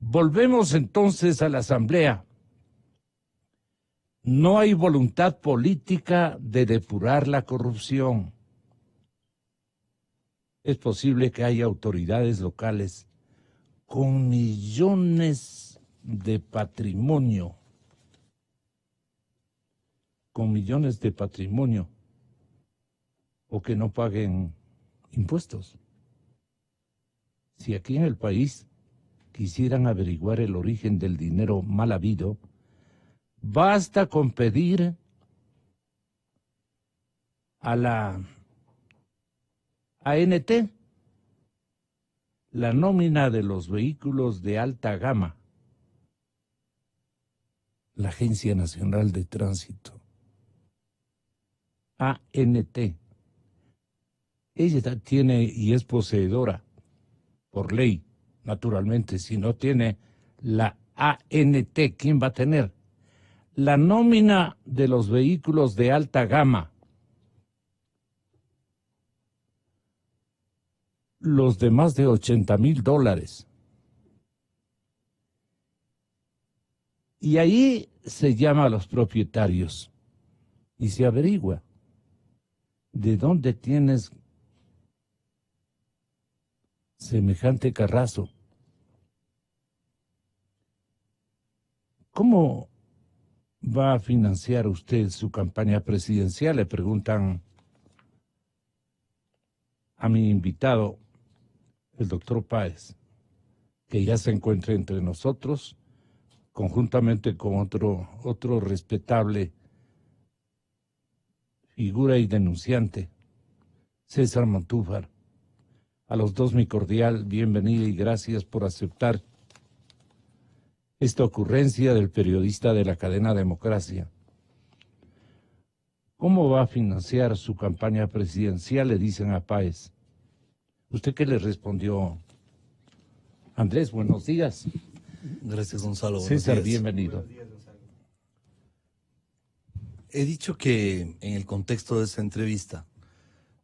Volvemos entonces a la Asamblea. No hay voluntad política de depurar la corrupción. Es posible que haya autoridades locales con millones de patrimonio, o que no paguen impuestos. Si aquí en el país quisieran averiguar el origen del dinero mal habido, basta con pedir a la ANT la nómina de los vehículos de alta gama, la Agencia Nacional de Tránsito, ANT. Ella tiene y es poseedora, por ley, naturalmente. Si no tiene la ANT, ¿quién va a tener? La nómina de los vehículos de alta gama, los de más de $80,000. Y ahí se llama a los propietarios y se averigua de dónde tienes semejante carrazo. ¿Cómo va a financiar usted su campaña presidencial? Le preguntan a mi invitado, el doctor Páez, que ya se encuentra entre nosotros, conjuntamente con otro respetable figura y denunciante, César Montúfar. A los dos mi cordial bienvenida y gracias por aceptar esta ocurrencia del periodista de la cadena Democracia. ¿Cómo va a financiar su campaña presidencial?, le dicen a Páez. ¿Usted qué le respondió? Andrés, buenos días. Gracias, Gonzalo. César, bienvenido. He dicho que en el contexto de esa entrevista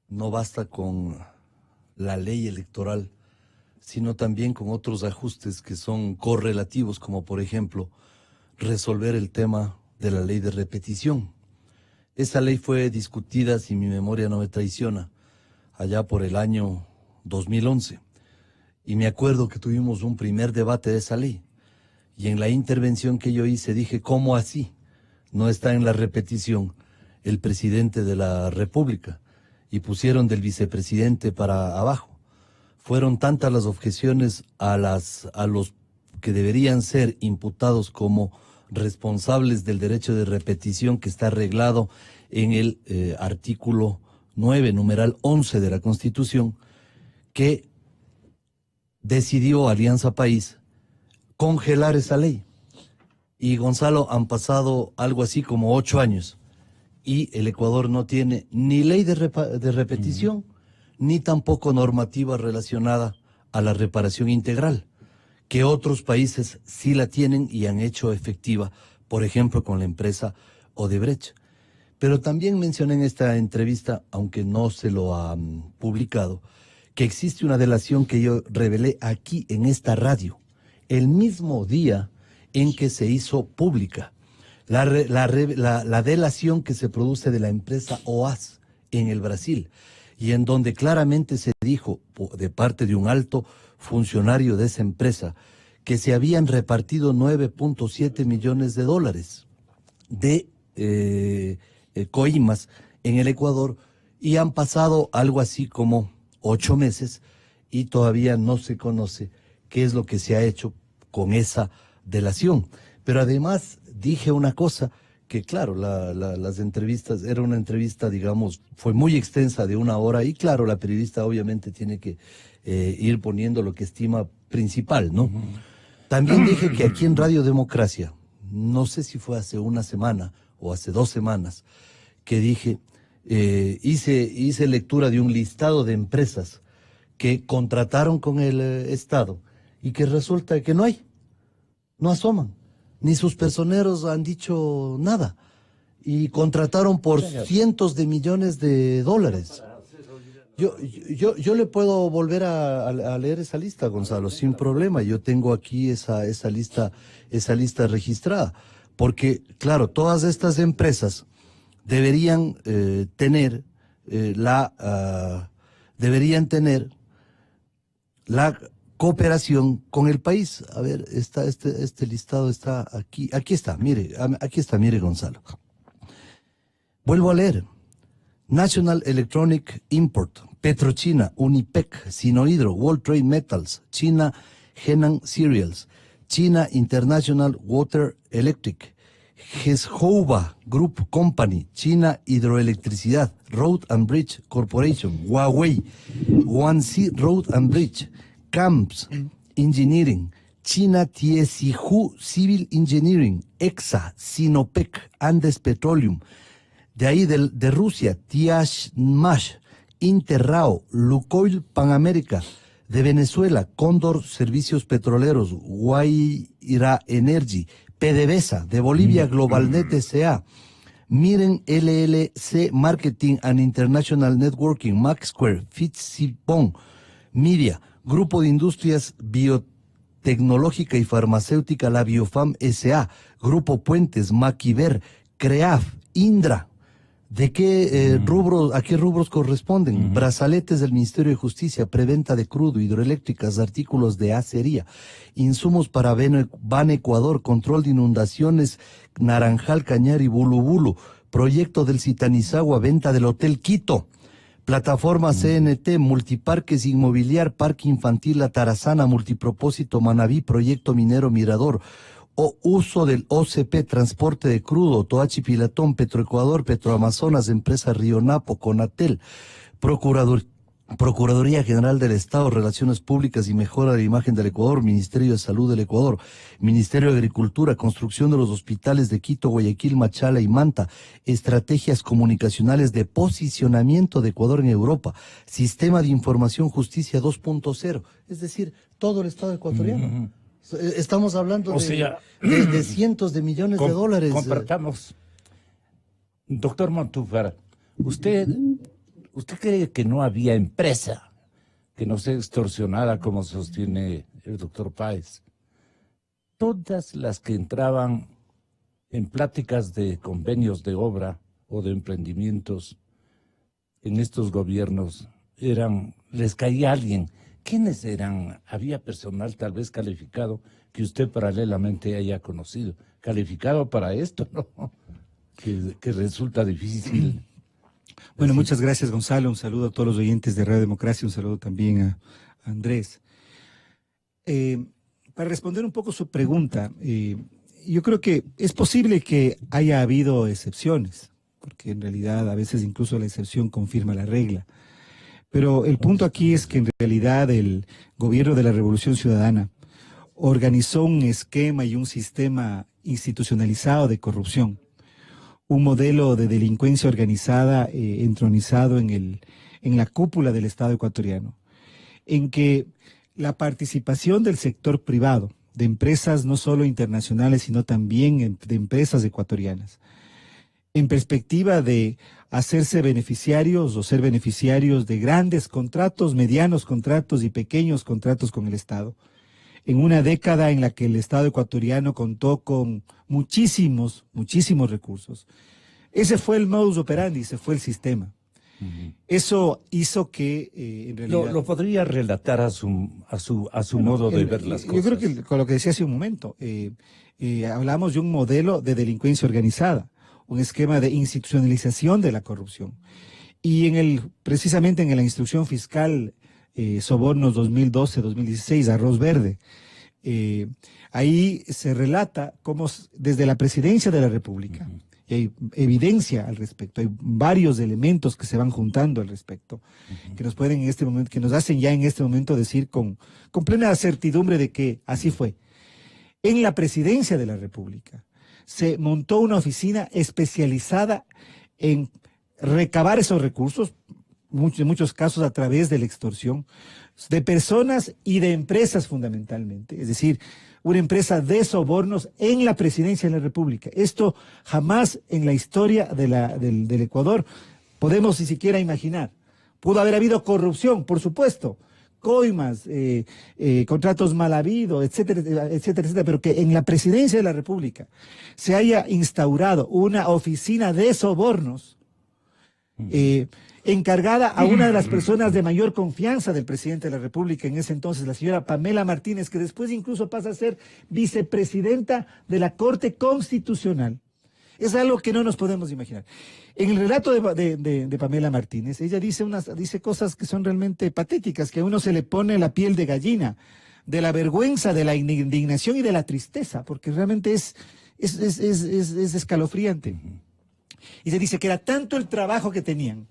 no basta con la ley electoral, sino también con otros ajustes que son correlativos, como por ejemplo resolver el tema de la ley de repetición. Esa ley fue discutida, si mi memoria no me traiciona, allá por el año 2011. Y me acuerdo que tuvimos un primer debate de esa ley. Y en la intervención que yo hice dije, ¿cómo así? No está en la repetición el presidente de la República. Y pusieron del vicepresidente para abajo. Fueron tantas las objeciones a los que deberían ser imputados como responsables del derecho de repetición, que está arreglado en el artículo 9, numeral 11 de la Constitución, que decidió Alianza País congelar esa ley. Y Gonzalo, han pasado algo así como 8 años y el Ecuador no tiene ni ley de repetición, ni tampoco normativa relacionada a la reparación integral, que otros países sí la tienen y han hecho efectiva, por ejemplo con la empresa Odebrecht. Pero también mencioné en esta entrevista, aunque no se lo han publicado, que existe una delación que yo revelé aquí en esta radio, el mismo día en que se hizo pública. La delación que se produce de la empresa OAS en el Brasil, y en donde claramente se dijo de parte de un alto funcionario de esa empresa que se habían repartido $9.7 millones de coimas en el Ecuador, y han pasado algo así como 8 meses y todavía no se conoce qué es lo que se ha hecho con esa delación. Pero además dije una cosa, que claro, las entrevistas, era una entrevista, digamos, fue muy extensa, de 1 hora, y claro, la periodista obviamente tiene que ir poniendo lo que estima principal, ¿no? También dije que aquí en Radio Democracia, no sé si fue hace 1 semana o hace 2 semanas, que dije, hice lectura de un listado de empresas que contrataron con el Estado y que resulta que no hay, no asoman, ni sus personeros han dicho nada, y contrataron por cientos de millones de dólares. Yo le puedo volver a leer esa lista, Gonzalo, sin problema. Yo tengo aquí esa lista registrada. Porque, claro, todas estas empresas deberían deberían tener la cooperación con el país. A ver, este listado está aquí. Aquí está, mire, Gonzalo. Vuelvo a leer. National Electronic Import, PetroChina, Unipec, Sinohydro, World Trade Metals, China Henan Cereals, China International Water Electric, Hezhouba Group Company, China Hidroelectricidad, Road and Bridge Corporation, Huawei, Guangxi Road and Bridge, Camps Engineering, China Tiesihu Civil Engineering, EXA, Sinopec, Andes Petroleum. De ahí de Rusia, Tiashmash, Interrao, Lukoil Panamérica. De Venezuela, Cóndor Servicios Petroleros, Guaira Energy, PDVSA. De Bolivia, Globalnet S.A. Miren LLC Marketing and International Networking, Maxsquare, Fitzsibbon, Media, Grupo de Industrias Biotecnológica y Farmacéutica, la Biofam S.A., Grupo Puentes, Maquiver, CREAF, Indra. ¿De qué a qué rubros corresponden? Brazaletes del Ministerio de Justicia, preventa de crudo, hidroeléctricas, artículos de acería, insumos para Ban Ecuador, control de inundaciones, Naranjal, Cañar y Bulubulu, proyecto del Citanizagua, venta del Hotel Quito, plataforma CNT, multiparques inmobiliar, parque infantil La Tarazana, multipropósito Manabí, proyecto minero Mirador, o uso del OCP, transporte de crudo, Toachi Pilatón, Petroecuador, Petroamazonas, empresa Río Napo, Conatel, Procuraduría General del Estado, Relaciones Públicas y Mejora de la Imagen del Ecuador, Ministerio de Salud del Ecuador, Ministerio de Agricultura, Construcción de los Hospitales de Quito, Guayaquil, Machala y Manta, Estrategias Comunicacionales de Posicionamiento de Ecuador en Europa, Sistema de Información Justicia 2.0, es decir, todo el Estado ecuatoriano. Estamos hablando de cientos de millones de dólares. Compartamos. Doctor Montúfar, ¿usted cree que no había empresa que no sea extorsionada como sostiene el doctor Páez? Todas las que entraban en pláticas de convenios de obra o de emprendimientos en estos gobiernos les caía alguien. ¿Quiénes eran? ¿Había personal tal vez calificado que usted paralelamente haya conocido? ¿Calificado para esto, no? Que resulta difícil. Bueno, muchas gracias, Gonzalo. Un saludo a todos los oyentes de Radio Democracia. Un saludo también a Andrés. Para responder un poco su pregunta, yo creo que es posible que haya habido excepciones, porque en realidad a veces incluso la excepción confirma la regla. Pero el punto aquí es que en realidad el gobierno de la Revolución Ciudadana organizó un esquema y un sistema institucionalizado de corrupción, un modelo de delincuencia organizada entronizado en la cúpula del Estado ecuatoriano, en que la participación del sector privado, de empresas no solo internacionales, sino también de empresas ecuatorianas, en perspectiva de hacerse beneficiarios o ser beneficiarios de grandes contratos, medianos contratos y pequeños contratos con el Estado. En una década en la que el Estado ecuatoriano contó con muchísimos recursos. Ese fue el modus operandi, ese fue el sistema. Eso hizo que en realidad... ¿Lo podría relatar a su modo de ver las cosas? Yo creo que con lo que decía hace un momento, hablamos de un modelo de delincuencia organizada, un esquema de institucionalización de la corrupción. Y precisamente en la instrucción fiscal Sobornos 2012-2016, Arroz Verde, ahí se relata cómo desde la presidencia de la República, y hay evidencia al respecto, hay varios elementos que se van juntando al respecto, que nos pueden en este momento, que nos hacen ya en este momento decir con plena certidumbre de que así fue. En la presidencia de la República se montó una oficina especializada en recabar esos recursos, en muchos casos a través de la extorsión, de personas y de empresas fundamentalmente. Es decir, una empresa de sobornos en la presidencia de la República. Esto jamás en la historia del Ecuador podemos ni siquiera imaginar. Pudo haber habido corrupción, por supuesto, coimas, contratos mal habidos, etcétera, etcétera, etcétera, pero que en la presidencia de la República se haya instaurado una oficina de sobornos encargada a una de las personas de mayor confianza del presidente de la República en ese entonces, la señora Pamela Martínez, que después incluso pasa a ser vicepresidenta de la Corte Constitucional. Es algo que no nos podemos imaginar. En el relato de Pamela Martínez, ella dice cosas que son realmente patéticas, que a uno se le pone la piel de gallina, de la vergüenza, de la indignación y de la tristeza, porque realmente es escalofriante. Y se dice que era tanto el trabajo que tenían,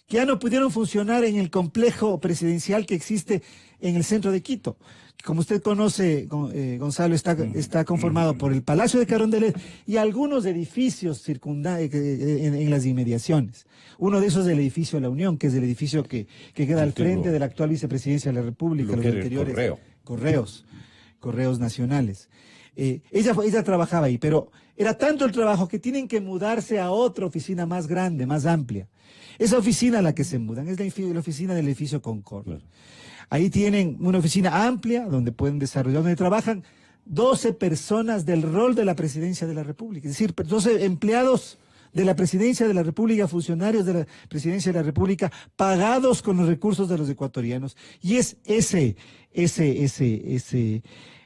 que ya no pudieron funcionar en el complejo presidencial que existe en el centro de Quito. Como usted conoce, Gonzalo, está conformado por el Palacio de Carondelet y algunos edificios en las inmediaciones. Uno de esos es el edificio de la Unión, que es el edificio que queda al frente de la actual vicepresidencia de la República, los anteriores correos nacionales. Ella trabajaba ahí, pero era tanto el trabajo que tienen que mudarse a otra oficina más grande, más amplia. Esa oficina a la que se mudan es la oficina del edificio Concord. Claro. Ahí tienen una oficina amplia donde pueden desarrollar, donde trabajan 12 personas del rol de la presidencia de la República. Es decir, 12 empleados de la presidencia de la República, funcionarios de la presidencia de la República, pagados con los recursos de los ecuatorianos. Y es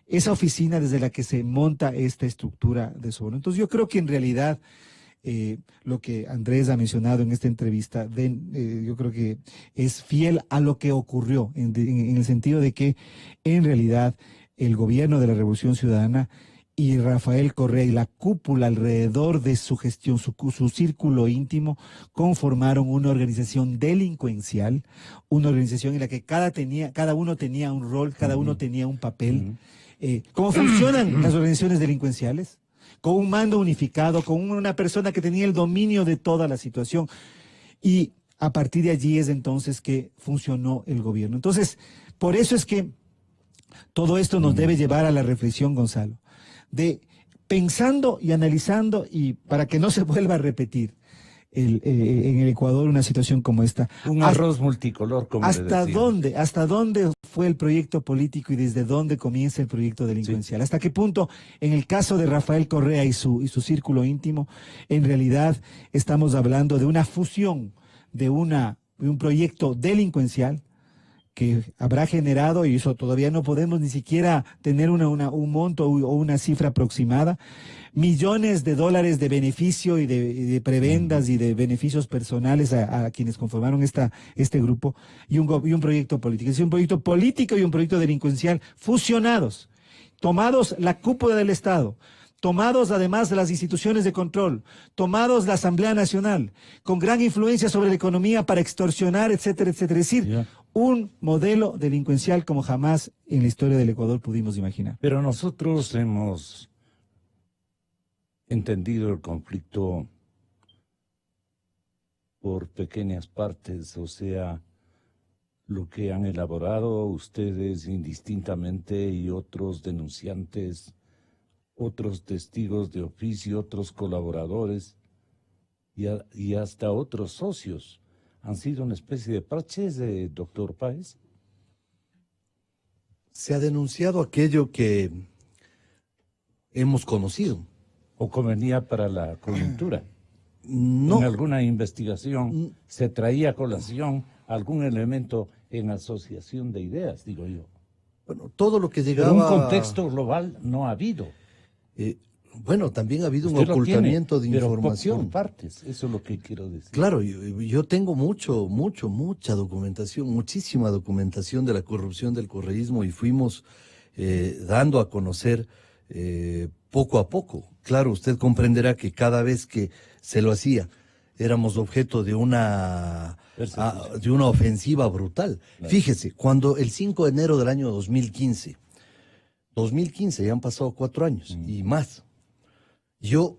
esa oficina desde la que se monta esta estructura de soborno. Entonces yo creo que en realidad lo que Andrés ha mencionado en esta entrevista, yo creo que es fiel a lo que ocurrió, en el sentido de que en realidad el gobierno de la Revolución Ciudadana y Rafael Correa y la cúpula alrededor de su gestión, su círculo íntimo, conformaron una organización delincuencial, una organización en la que cada uno tenía un rol, cada uno tenía un papel. ¿Cómo funcionan las organizaciones delincuenciales? Con un mando unificado, con una persona que tenía el dominio de toda la situación. Y a partir de allí es entonces que funcionó el gobierno. Entonces, por eso es que todo esto nos debe llevar a la reflexión, Gonzalo, de pensando y analizando, y para que no se vuelva a repetir en el Ecuador una situación como esta. Un arroz multicolor, como le decía. ¿Hasta dónde fue el proyecto político y desde dónde comienza el proyecto delincuencial? Sí. ¿Hasta qué punto, en el caso de Rafael Correa y su círculo íntimo, en realidad estamos hablando de una fusión de un proyecto delincuencial que habrá generado, y eso todavía no podemos ni siquiera tener un monto o una cifra aproximada, millones de dólares de beneficio y de prebendas y de beneficios personales a quienes conformaron este grupo, y un proyecto político. Es un proyecto político y un proyecto delincuencial fusionados, tomados la cúpula del Estado, tomados además las instituciones de control, tomados la Asamblea Nacional, con gran influencia sobre la economía para extorsionar, etcétera, etcétera. Es decir, un modelo delincuencial como jamás en la historia del Ecuador pudimos imaginar. Pero nosotros hemos entendido el conflicto por pequeñas partes, o sea, lo que han elaborado ustedes indistintamente y otros denunciantes, otros testigos de oficio, otros colaboradores y hasta otros socios. ¿Han sido una especie de parches, doctor Páez? Se ha denunciado aquello que hemos conocido. ¿O convenía para la coyuntura? No. En alguna investigación se traía a colación algún elemento en asociación de ideas, digo yo. Bueno, todo lo que llegaba... Pero un contexto global no ha habido. Bueno, también ha habido un ocultamiento de información. Por partes, eso es lo que quiero decir. Claro, yo tengo mucha documentación, muchísima documentación de la corrupción del correísmo, y fuimos dando a conocer poco a poco. Claro, usted comprenderá que cada vez que se lo hacía, éramos objeto de una ofensiva brutal. Claro. Fíjese, cuando el 5 de enero del año 2015, ya han pasado 4 años y más, yo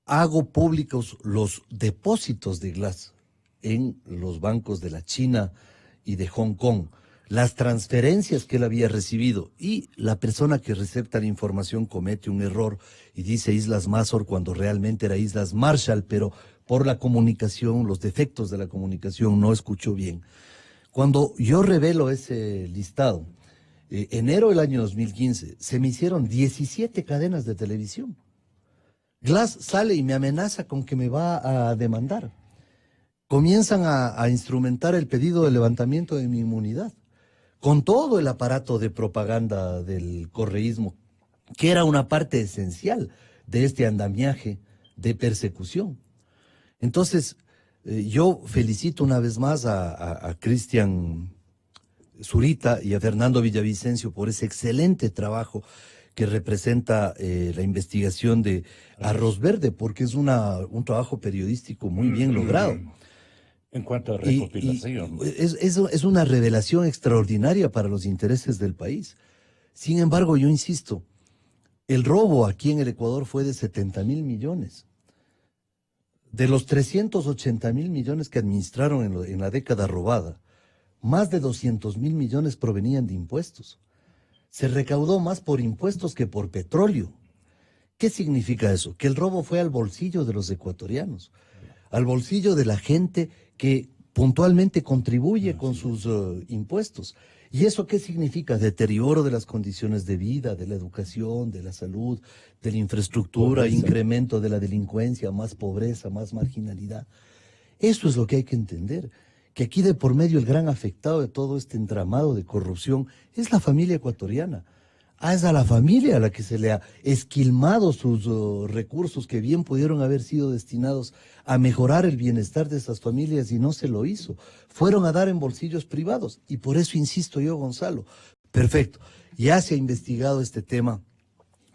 hago públicos los depósitos de Glass en los bancos de la China y de Hong Kong, las transferencias que él había recibido, y la persona que recepta la información comete un error y dice Islas Mazor cuando realmente era Islas Marshall, pero por la comunicación, los defectos de la comunicación, no escuchó bien. Cuando yo revelo ese listado, enero del año 2015, se me hicieron 17 cadenas de televisión. Glass sale y me amenaza con que me va a demandar. Comienzan a instrumentar el pedido de levantamiento de mi inmunidad, con todo el aparato de propaganda del correísmo, que era una parte esencial de este andamiaje de persecución. Entonces, yo felicito una vez más a Cristian Zurita y a Fernando Villavicencio por ese excelente trabajo que representa la investigación de Arroz Verde, porque es un trabajo periodístico muy bien logrado. En cuanto a recopilación. Es una revelación extraordinaria para los intereses del país. Sin embargo, yo insisto, el robo aquí en el Ecuador fue de 70.000 millones. De los 380.000 millones que administraron en la década robada, más de 200.000 millones provenían de impuestos. Se recaudó más por impuestos que por petróleo. ¿Qué significa eso? Que el robo fue al bolsillo de los ecuatorianos, al bolsillo de la gente que puntualmente contribuye con sus impuestos. ¿Y eso qué significa? Deterioro de las condiciones de vida, de la educación, de la salud, de la infraestructura, pobreza, incremento de la delincuencia, más pobreza, más marginalidad. Eso es lo que hay que entender, que aquí de por medio el gran afectado de todo este entramado de corrupción es la familia ecuatoriana. Es a la familia a la que se le ha esquilmado sus recursos que bien pudieron haber sido destinados a mejorar el bienestar de esas familias y no se lo hizo. Fueron a dar en bolsillos privados y por eso insisto yo, Gonzalo. Perfecto, ya se ha investigado este tema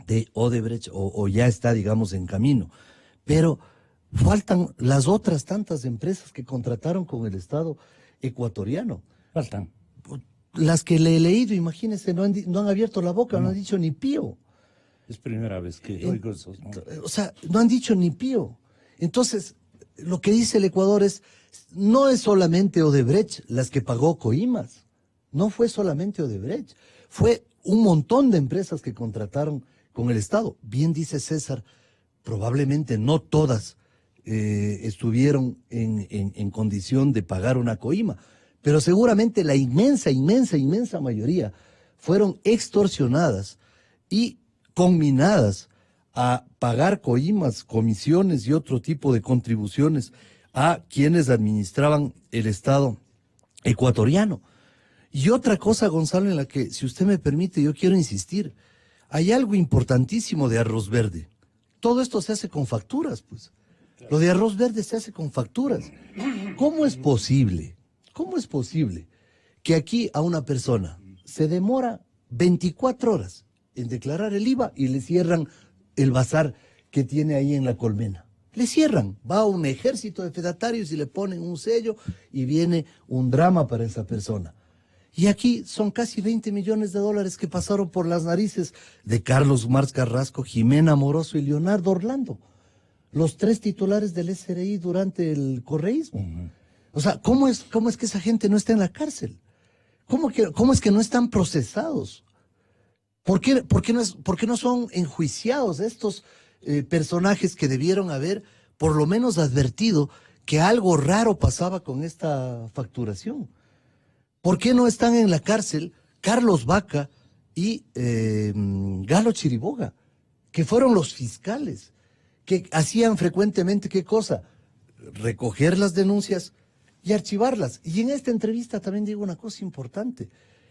de Odebrecht o ya está, digamos, en camino, pero faltan las otras tantas empresas que contrataron con el Estado ecuatoriano. Faltan. Las que le he leído, imagínense, no han abierto la boca, no han dicho ni pío. Es primera vez que oigo eso, ¿no? O sea, no han dicho ni pío. Entonces, lo que dice el Ecuador no es solamente Odebrecht las que pagó Coimas, no fue solamente Odebrecht, fue un montón de empresas que contrataron con el Estado. Bien dice César, probablemente no todas estuvieron en condición de pagar una coima, pero seguramente la inmensa mayoría fueron extorsionadas y conminadas a pagar coimas, comisiones y otro tipo de contribuciones a quienes administraban el Estado ecuatoriano. Y otra cosa, Gonzalo, en la que, si usted me permite, yo quiero insistir, hay algo importantísimo de Arroz Verde. Todo esto se hace con facturas, pues. Lo de Arroz Verde se hace con facturas. ¿Cómo es posible que aquí a una persona se demora 24 horas en declarar el IVA y le cierran el bazar que tiene ahí en La Colmena? Le cierran, va a un ejército de fedatarios y le ponen un sello y viene un drama para esa persona. Y aquí son casi 20 millones de dólares que pasaron por las narices de Carlos Marx Carrasco, Jimena Moroso y Leonardo Orlando, los 3 titulares del SRI durante el correísmo. O sea, ¿cómo es que esa gente no está en la cárcel? ¿Cómo es que no están procesados? ¿Por qué no son enjuiciados estos personajes que debieron haber por lo menos advertido que algo raro pasaba con esta facturación? ¿Por qué no están en la cárcel Carlos Vaca y Galo Chiriboga, que fueron los fiscales, que hacían frecuentemente, ¿qué cosa? Recoger las denuncias y archivarlas? Y en esta entrevista también digo una cosa importante.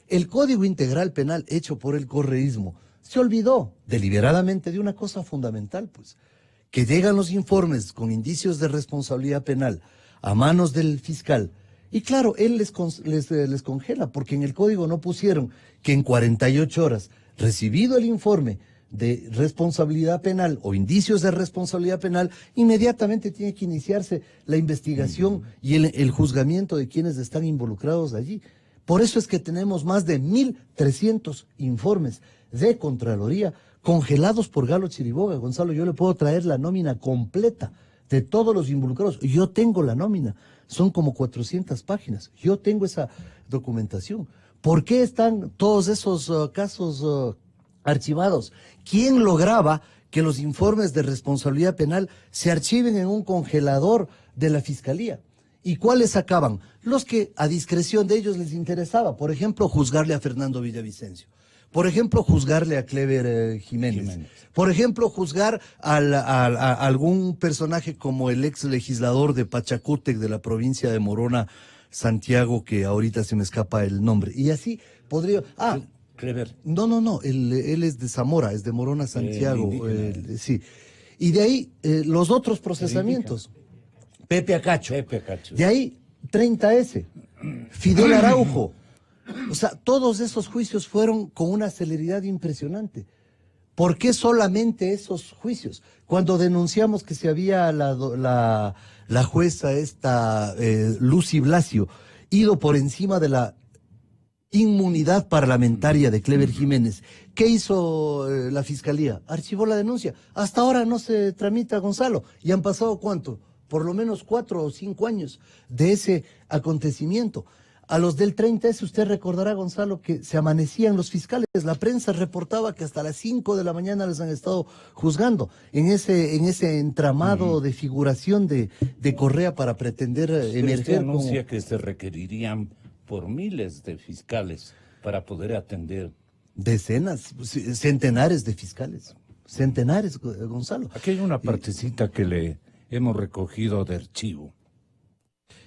El Código Integral Penal hecho por el correísmo se olvidó deliberadamente de una cosa fundamental, pues, que llegan los informes con indicios de responsabilidad penal a manos del fiscal. Y claro, él les congela, porque en el código no pusieron que en 48 horas, recibido el informe de responsabilidad penal o indicios de responsabilidad penal, inmediatamente tiene que iniciarse la investigación y el juzgamiento de quienes están involucrados allí. Por eso es que tenemos más de 1.300 informes de Contraloría congelados por Galo Chiriboga. Gonzalo, yo le puedo traer la nómina completa de todos los involucrados. Yo tengo la nómina, son como 400 páginas. Yo tengo esa documentación. ¿Por qué están todos esos casos archivados. ¿Quién lograba que los informes de responsabilidad penal se archiven en un congelador de la Fiscalía? ¿Y cuáles sacaban? Los que a discreción de ellos les interesaba. Por ejemplo, juzgarle a Fernando Villavicencio. Por ejemplo, juzgarle a Clever Jiménez. Por ejemplo, juzgar a algún personaje como el ex legislador de Pachacútec de la provincia de Morona, Santiago, que ahorita se me escapa el nombre. Y así podría... Clever. No, él es de Zamora, es de Morona, Santiago. Sí. Y de ahí los otros procesamientos. Pepe Acacho. De ahí 30S. Fidel Araujo. O sea, todos esos juicios fueron con una celeridad impresionante. ¿Por qué solamente esos juicios? Cuando denunciamos que se había la jueza Lucy Blasio ido por encima de la inmunidad parlamentaria de Clever Jiménez, ¿qué hizo la Fiscalía? Archivó la denuncia. Hasta ahora no se tramita, Gonzalo. Y han pasado, ¿cuánto? Por lo menos 4 o 5 años de ese acontecimiento. A los del 30S, usted recordará, Gonzalo, que se amanecían los fiscales. La prensa reportaba que hasta las 5 de la mañana les han estado juzgando en ese entramado de figuración de Correa para pretender emerger. Usted anuncia que se requerirían por miles de fiscales para poder atender. Decenas, centenares de fiscales. Centenares, Gonzalo. Aquí hay una partecita que le hemos recogido de archivo.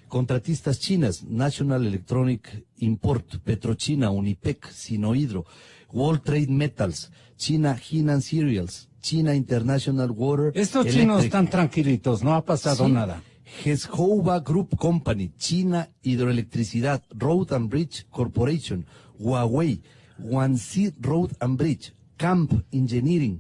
Contratistas chinas, National Electronic Import, Petrochina, Unipec, Sinohydro, World Trade Metals, China Henan Cereals, China International Water. Estos chinos están tranquilitos, no ha pasado nada. Hezhouba Group Company, China Hidroelectricidad, Road and Bridge Corporation, Huawei, Guangxi Road and Bridge, Camp Engineering,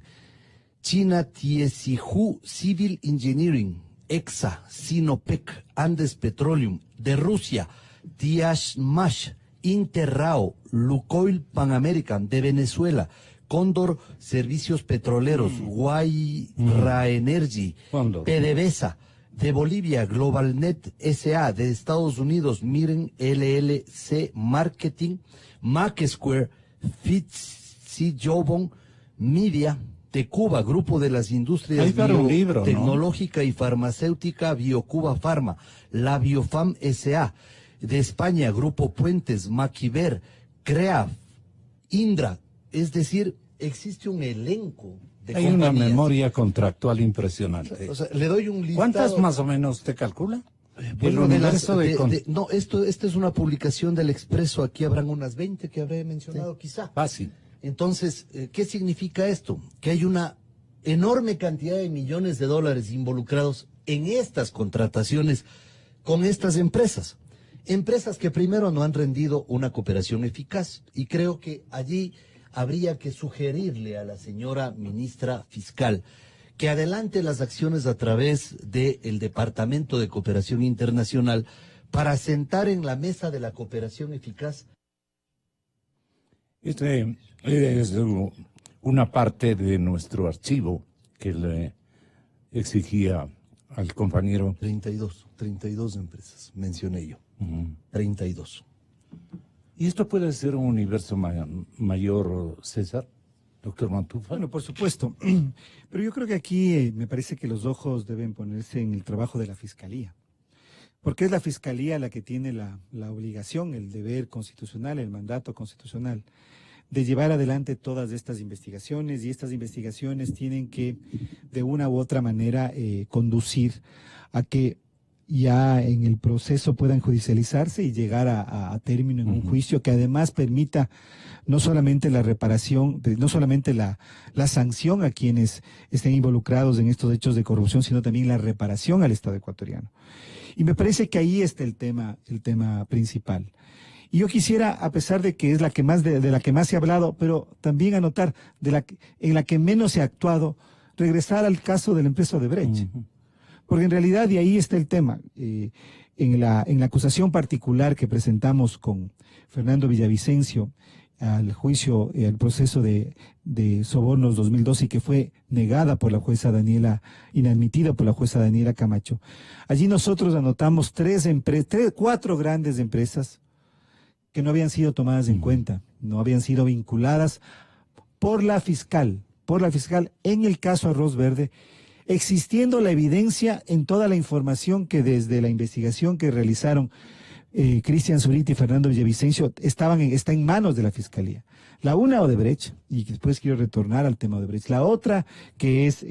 China Tiesihu Civil Engineering, EXA, Sinopec, Andes Petroleum, de Rusia, Tiashmash, Interrao, Lukoil Pan American, de Venezuela, Cóndor Servicios Petroleros, Guayra Energy, PDVSA, de Bolivia, GlobalNet SA, de Estados Unidos, Miren LLC Marketing, MacSquare, Fitzjobon Media, de Cuba, Grupo de las Industrias Tecnológica y Farmacéutica, Biocuba Pharma, la Biofam SA, de España, Grupo Puentes, Maquiver, CREA, Indra, es decir, existe un elenco de Hay compañías. Una memoria contractual impresionante. O sea, le doy un listado. ¿Cuántas más o menos te calcula? Bueno, esta es una publicación del Expreso, aquí habrán unas 20 que habré mencionado, quizá. Fácil. Entonces, ¿qué significa esto? Que hay una enorme cantidad de millones de dólares involucrados en estas contrataciones con estas empresas. Empresas que primero no han rendido una cooperación eficaz. Y creo que allí habría que sugerirle a la señora ministra fiscal que adelante las acciones a través del Departamento de Cooperación Internacional para sentar en la mesa de la cooperación eficaz. Este es una parte de nuestro archivo que le exigía al compañero. 32 empresas, mencioné yo. 32. ¿Y esto puede ser un universo mayor, César? Doctor Mantufa. Bueno, por supuesto. Pero yo creo que aquí me parece que los ojos deben ponerse en el trabajo de la Fiscalía. Porque es la Fiscalía la que tiene la obligación, el deber constitucional, el mandato constitucional de llevar adelante todas estas investigaciones, y estas investigaciones tienen que de una u otra manera conducir a que ya en el proceso puedan judicializarse y llegar a término en un juicio que además permita no solamente la reparación, no solamente la sanción a quienes estén involucrados en estos hechos de corrupción, sino también la reparación al Estado ecuatoriano. Y me parece que ahí está el tema principal. Y yo quisiera, a pesar de que es la que más de la que más se ha hablado, pero también anotar en la que menos se ha actuado, regresar al caso de la empresa Odebrecht. Porque en realidad de ahí está el tema. En la acusación particular que presentamos con Fernando Villavicencio al juicio, al proceso de sobornos 2012, y que fue negada por la jueza Daniela, inadmitida por la jueza Daniela Camacho. Allí nosotros anotamos 4 grandes empresas que no habían sido tomadas en cuenta, no habían sido vinculadas por la fiscal en el caso Arroz Verde, existiendo la evidencia en toda la información que desde la investigación que realizaron Cristian Zurita y Fernando Villavicencio está en manos de la Fiscalía. La una, Odebrecht, y después quiero retornar al tema Odebrecht. La otra, que es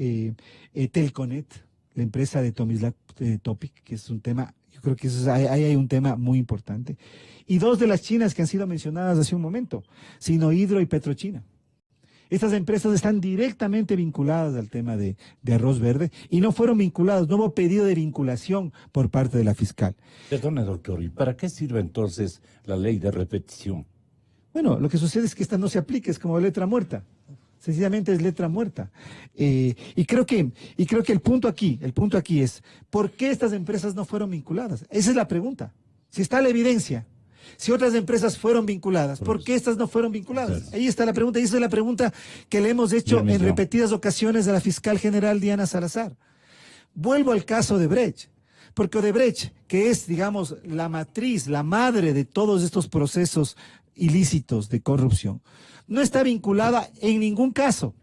Telconet, la empresa de Tomislav Topic, que es un tema, yo creo que ahí hay un tema muy importante. Y dos de las chinas que han sido mencionadas hace un momento, Sinohydro y Petrochina. Estas empresas están directamente vinculadas al tema de Arroz Verde y no fueron vinculadas, no hubo pedido de vinculación por parte de la fiscal. Perdone, doctor, ¿y para qué sirve entonces la ley de repetición? Bueno, lo que sucede es que esta no se aplica, es como letra muerta. Sencillamente es letra muerta. Y creo que el punto aquí es, ¿por qué estas empresas no fueron vinculadas? Esa es la pregunta. Si está la evidencia, si otras empresas fueron vinculadas, ¿por qué estas no fueron vinculadas? Ahí está la pregunta, y esa es la pregunta que le hemos hecho en repetidas ocasiones a la fiscal general Diana Salazar. Vuelvo al caso de Odebrecht, porque Odebrecht, que es, digamos, la matriz, la madre de todos estos procesos ilícitos de corrupción, no está vinculada en ningún caso.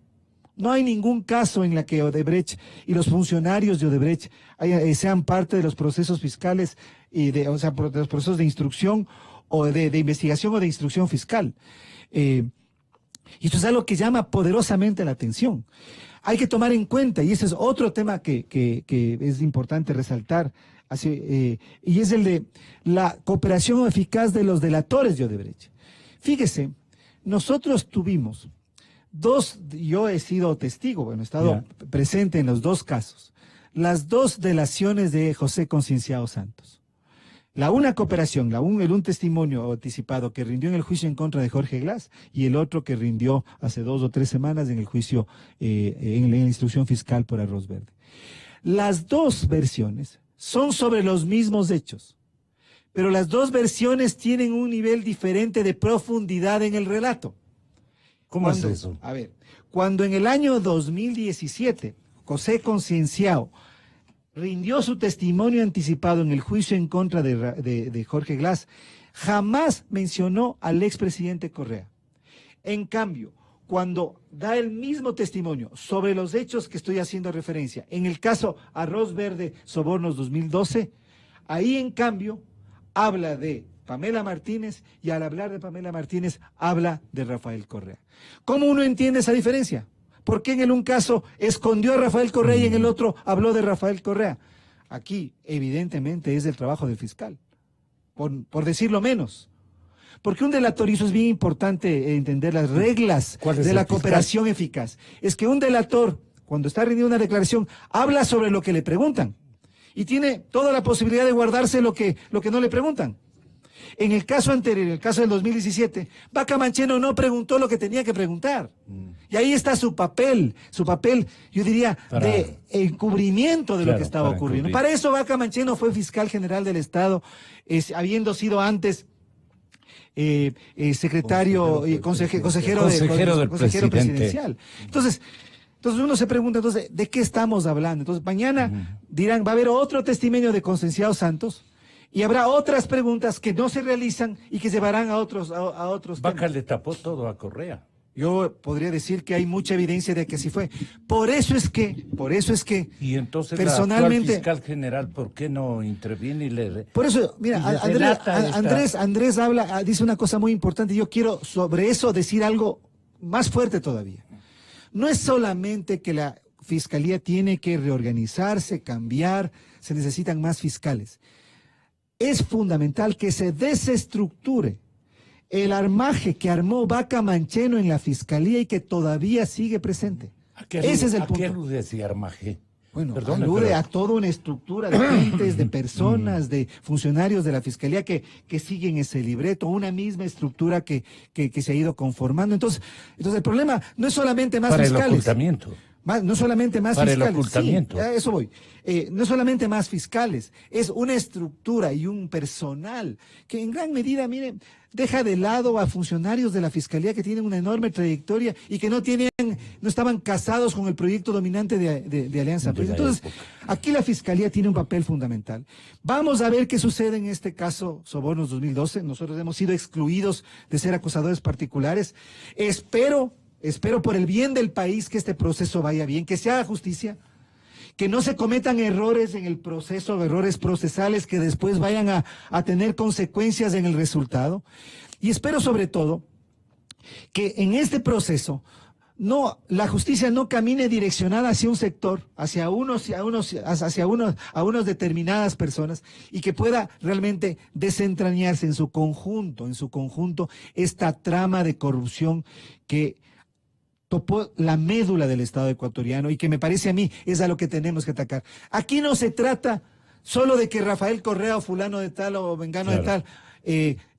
No hay ningún caso en la que Odebrecht y los funcionarios de Odebrecht sean parte de los procesos fiscales, de los procesos de instrucción o de investigación o de instrucción fiscal. Y esto es algo que llama poderosamente la atención. Hay que tomar en cuenta, y ese es otro tema que es importante resaltar, y es el de la cooperación eficaz de los delatores de Odebrecht. Fíjese, nosotros tuvimos yo he sido testigo, bueno, he estado presente en los dos casos, las dos delaciones de José Concienciado Santos. La una cooperación, un testimonio anticipado que rindió en el juicio en contra de Jorge Glass y el otro que rindió hace 2 o 3 semanas en el juicio, en la instrucción fiscal por Arroz Verde. Las dos versiones son sobre los mismos hechos, pero las dos versiones tienen un nivel diferente de profundidad en el relato. ¿Cómo es eso? A ver, cuando en el año 2017 José Concienciado rindió su testimonio anticipado en el juicio en contra de Jorge Glass, jamás mencionó al expresidente Correa. En cambio, cuando da el mismo testimonio sobre los hechos que estoy haciendo referencia, en el caso Arroz Verde Sobornos 2012, ahí en cambio habla de Pamela Martínez y al hablar de Pamela Martínez habla de Rafael Correa. ¿Cómo uno entiende esa diferencia? ¿Por qué en el un caso escondió a Rafael Correa y en el otro habló de Rafael Correa? Aquí, evidentemente, es el trabajo del fiscal, por decirlo menos. Porque un delator, y eso es bien importante entender las reglas de la cooperación eficaz, es que un delator, cuando está rindiendo una declaración, habla sobre lo que le preguntan y tiene toda la posibilidad de guardarse lo que no le preguntan. En el caso anterior, en el caso del 2017, Vaca Mancheno no preguntó lo que tenía que preguntar. Y ahí está su papel, yo diría, de encubrimiento de lo que estaba ocurriendo. Para eso Vaca Mancheno fue fiscal general del Estado, habiendo sido antes secretario y consejero presidencial. Entonces uno se pregunta, ¿de qué estamos hablando? Entonces mañana dirán, va a haber otro testimonio de Concienciado Santos, y habrá otras preguntas que no se realizan y que llevarán a otros Vaca temas. le tapó todo a Correa. Yo podría decir que hay mucha evidencia de que así fue. Por eso es que Y entonces personalmente, la actual fiscal general, ¿por qué no interviene y le... Por eso, mira, Andrés dice una cosa muy importante. Yo quiero sobre eso decir algo más fuerte todavía. No es solamente que la fiscalía tiene que reorganizarse, cambiar, se necesitan más fiscales. Es fundamental que se desestructure el armaje que armó Vaca Mancheno en la fiscalía y que todavía sigue presente. Ese es el punto. ¿A qué alude ese armaje? Bueno, alude a toda una estructura de gentes, de personas, de funcionarios de la fiscalía que siguen ese libreto, una misma estructura que se ha ido conformando. Entonces el problema no es solamente más fiscales. Para el ocultamiento. No solamente más para fiscales. El ocultamiento. Sí, a eso voy. No solamente más fiscales, es una estructura y un personal que en gran medida, miren, deja de lado a funcionarios de la fiscalía que tienen una enorme trayectoria y que no estaban casados con el proyecto dominante de Alianza País. Entonces, aquí la fiscalía tiene un papel fundamental. Vamos a ver qué sucede en este caso Sobornos 2012. Nosotros hemos sido excluidos de ser acusadores particulares. Espero espero por el bien del país que este proceso vaya bien, que se haga justicia, que no se cometan errores en el proceso, errores procesales que después vayan a tener consecuencias en el resultado. Y espero sobre todo que en este proceso la justicia no camine direccionada hacia un sector, hacia unos determinadas personas, y que pueda realmente desentrañarse en su conjunto, esta trama de corrupción que topó la médula del Estado ecuatoriano y que me parece a mí es a lo que tenemos que atacar. Aquí no se trata solo de que Rafael Correa o fulano de tal o vengano de tal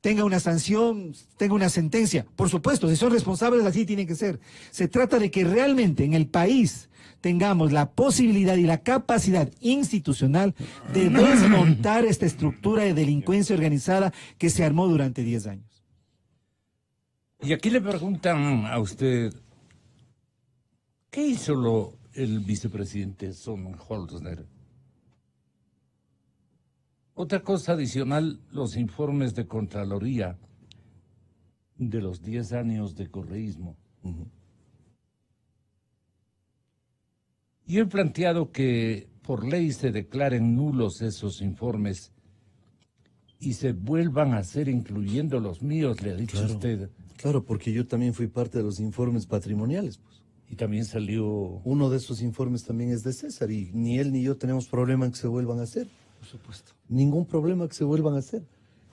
tenga una sanción, tenga una sentencia. Por supuesto, si son responsables así tienen que ser. Se trata de que realmente en el país tengamos la posibilidad y la capacidad institucional de desmontar esta estructura de delincuencia organizada que se armó durante 10 años. Y aquí le preguntan a usted, ¿qué hizo el vicepresidente Sonnenholzner? Otra cosa adicional, los informes de Contraloría de los 10 años de correísmo. Yo he planteado que por ley se declaren nulos esos informes y se vuelvan a hacer, incluyendo los míos, le ha dicho usted. Claro, porque yo también fui parte de los informes patrimoniales, pues. Y también salió... Uno de esos informes también es de César y ni él ni yo tenemos problema en que se vuelvan a hacer. Por supuesto. Ningún problema que se vuelvan a hacer.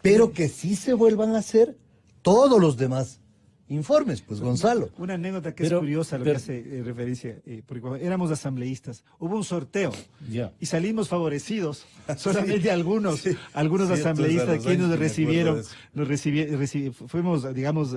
Pero que sí se vuelvan a hacer todos los demás informes, pues, Gonzalo. Una anécdota que es curiosa, lo que hace referencia, porque cuando éramos asambleístas, hubo un sorteo y salimos favorecidos, solamente algunos asambleístas quienes nos recibieron, fuimos, digamos,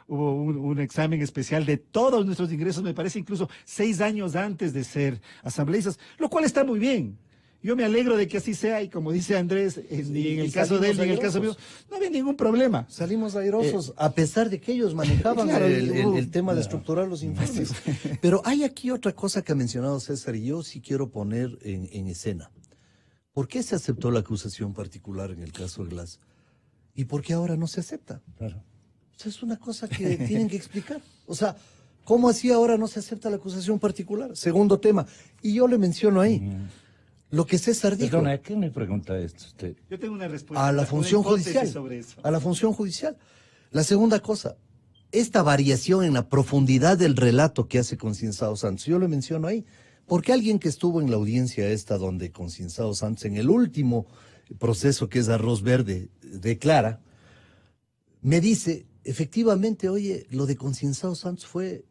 hubo un examen especial de todos nuestros ingresos, me parece incluso 6 años antes de ser asambleístas, lo cual está muy bien. Yo me alegro de que así sea y como dice Andrés, y en el caso de él y en el caso mío, no había ningún problema. Salimos airosos, a pesar de que ellos manejaban el tema de estructurar los informes. Pero hay aquí otra cosa que ha mencionado César y yo sí quiero poner en escena. ¿Por qué se aceptó la acusación particular en el caso de Glass? ¿Y por qué ahora no se acepta? Claro. O sea, es una cosa que tienen que explicar. O sea, ¿cómo así ahora no se acepta la acusación particular? Segundo tema. Y yo le menciono ahí. Lo que César dijo. Perdona, ¿a quién le pregunta esto usted? Yo tengo una respuesta. A la función judicial. Sobre eso. A la función judicial. La segunda cosa, esta variación en la profundidad del relato que hace Concienzado Santos, yo lo menciono ahí, porque alguien que estuvo en la audiencia esta donde Concienzado Santos, en el último proceso que es Arroz Verde, declara, me dice, efectivamente, oye, lo de Concienzado Santos fue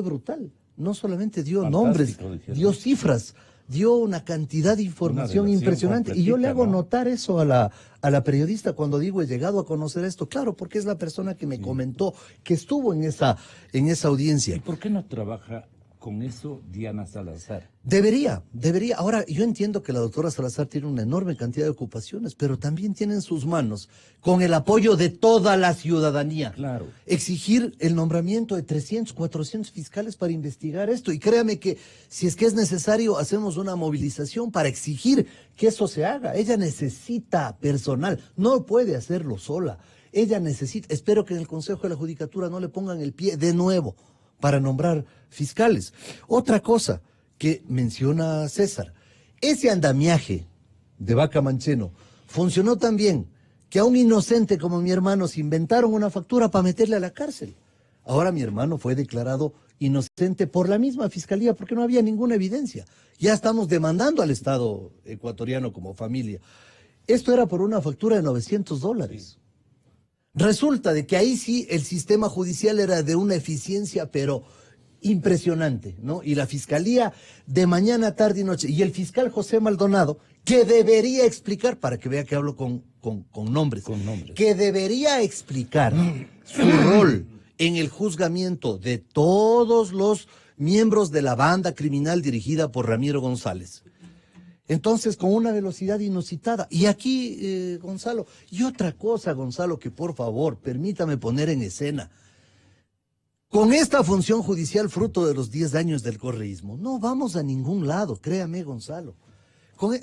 brutal. No solamente dio nombres, dio cifras, dio una cantidad de información impresionante. Y yo le hago notar eso a la periodista cuando digo he llegado a conocer esto. Claro, porque es la persona que me comentó que estuvo en esa audiencia. ¿Y por qué no trabaja con eso Diana Salazar? Debería. Ahora, yo entiendo que la doctora Salazar tiene una enorme cantidad de ocupaciones, pero también tiene en sus manos, con el apoyo de toda la ciudadanía, exigir el nombramiento de 300, 400 fiscales para investigar esto. Y créame que si es que es necesario, hacemos una movilización para exigir que eso se haga. Ella necesita personal, no puede hacerlo sola. Ella necesita, espero que en el Consejo de la Judicatura no le pongan el pie de nuevo para nombrar fiscales. Otra cosa que menciona César, ese andamiaje de Vaca Mancheno funcionó tan bien que a un inocente como mi hermano se inventaron una factura para meterle a la cárcel. Ahora mi hermano fue declarado inocente por la misma fiscalía porque no había ninguna evidencia. Ya estamos demandando al Estado ecuatoriano como familia. Esto era por una factura de $900. Resulta de que ahí sí el sistema judicial era de una eficiencia, pero impresionante, ¿no? Y la fiscalía de mañana, tarde y noche, y el fiscal José Maldonado, que debería explicar, para que vea que hablo con nombres, que debería explicar su rol en el juzgamiento de todos los miembros de la banda criminal dirigida por Ramiro González. Entonces, con una velocidad inusitada. Y aquí, Gonzalo, y otra cosa, Gonzalo, que por favor, permítame poner en escena. Con esta función judicial fruto de los 10 años del correísmo, no vamos a ningún lado, créame, Gonzalo.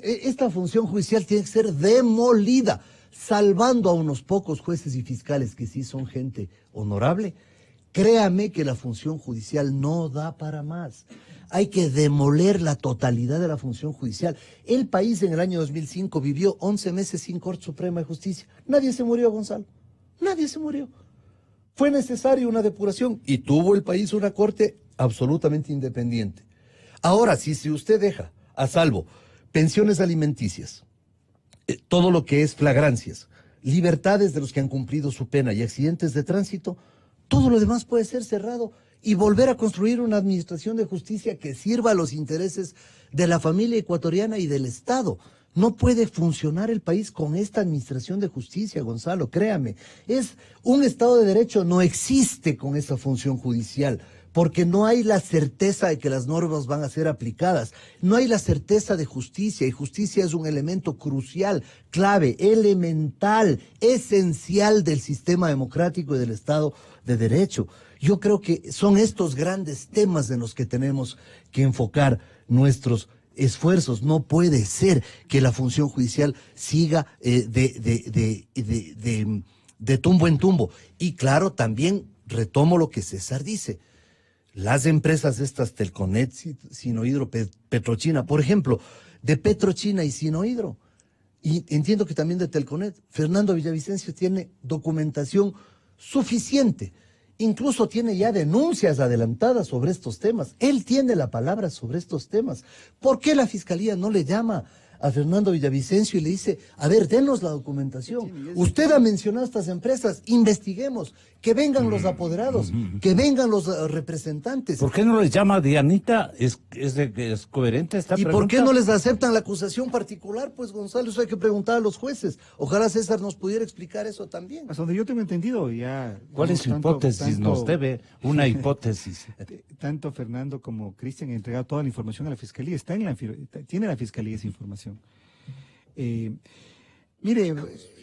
Esta función judicial tiene que ser demolida, salvando a unos pocos jueces y fiscales que sí son gente honorable, Créame que la función judicial no da para más. Hay que demoler la totalidad de la función judicial. El país en el año 2005 vivió 11 meses sin Corte Suprema de Justicia. Nadie se murió, Gonzalo. Nadie se murió. Fue necesaria una depuración y tuvo el país una corte absolutamente independiente. Ahora, si usted deja a salvo pensiones alimenticias, todo lo que es flagrancias, libertades de los que han cumplido su pena y accidentes de tránsito, todo lo demás puede ser cerrado y volver a construir una administración de justicia que sirva a los intereses de la familia ecuatoriana y del Estado. No puede funcionar el país con esta administración de justicia, Gonzalo, créame. Es un Estado de Derecho, no existe con esa función judicial, porque no hay la certeza de que las normas van a ser aplicadas. No hay la certeza de justicia, y justicia es un elemento crucial, clave, elemental, esencial del sistema democrático y del Estado de Derecho. Yo creo que son estos grandes temas en los que tenemos que enfocar nuestros esfuerzos. No puede ser que la función judicial siga de tumbo en tumbo. Y claro, también retomo lo que César dice. Las empresas estas, Telconet, Sinohidro, Petrochina, por ejemplo, de Petrochina y Sinohidro, y entiendo que también de Telconet, Fernando Villavicencio tiene documentación suficiente. Incluso tiene ya denuncias adelantadas sobre estos temas. Él tiene la palabra sobre estos temas. ¿Por qué la Fiscalía no le llama a Fernando Villavicencio y le dice, a ver, denos la documentación? Usted ha mencionado estas empresas, investiguemos, que vengan los apoderados, que vengan los representantes. ¿Por qué no les llama Dianita? ¿Es coherente esta pregunta? ¿Y por qué no les aceptan la acusación particular? Pues, Gonzalo, eso hay que preguntar a los jueces. Ojalá César nos pudiera explicar eso también. Hasta donde yo tengo entendido, ya... ¿Cuál es su hipótesis? Nos debe una hipótesis. Tanto Fernando como Cristian han entregado toda la información a la Fiscalía. Tiene la Fiscalía esa información. Mire,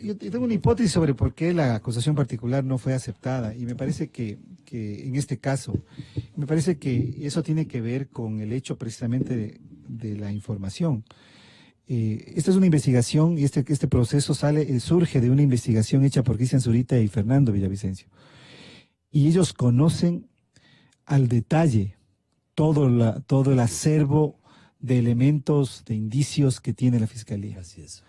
yo tengo una hipótesis sobre por qué la acusación particular no fue aceptada, y me parece que en este caso, me parece que eso tiene que ver con el hecho precisamente de la información. Esta es una investigación, y este proceso surge de una investigación hecha por Cristian Zurita y Fernando Villavicencio. Y ellos conocen al detalle todo el acervo de elementos, de indicios que tiene la Fiscalía. Así es.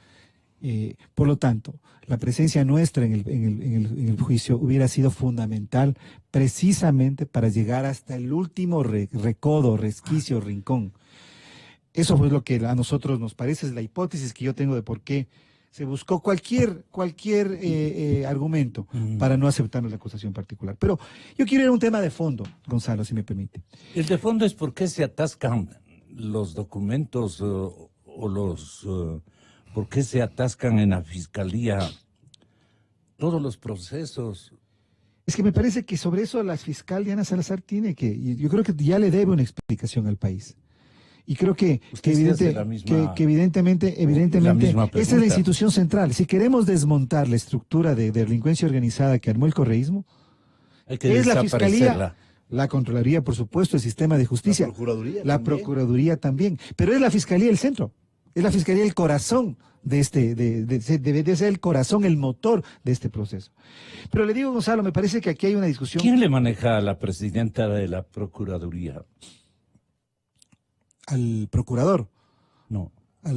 Por lo tanto, la presencia nuestra en el juicio hubiera sido fundamental precisamente para llegar hasta el último recodo, resquicio, rincón. Eso fue lo que a nosotros nos parece, es la hipótesis que yo tengo de por qué se buscó cualquier argumento para no aceptar la acusación particular. Pero yo quiero ir a un tema de fondo, Gonzalo, si me permite. El de fondo es por qué se atascan los documentos ¿por qué se atascan en la Fiscalía todos los procesos? Es que me parece que sobre eso la fiscal Diana Salazar yo creo que ya le debe una explicación al país. Y creo que evidentemente esa es la institución central. Si queremos desmontar la estructura de delincuencia organizada que armó el correísmo, es la Fiscalía, la Contraloría, por supuesto, el sistema de justicia, la Procuraduría también, pero es la Fiscalía el centro, es la Fiscalía el corazón debe ser el corazón, el motor de este proceso. Pero le digo, Gonzalo, me parece que aquí hay una discusión. ¿Quién le maneja a la presidenta de la Procuraduría? ¿Al procurador? No. A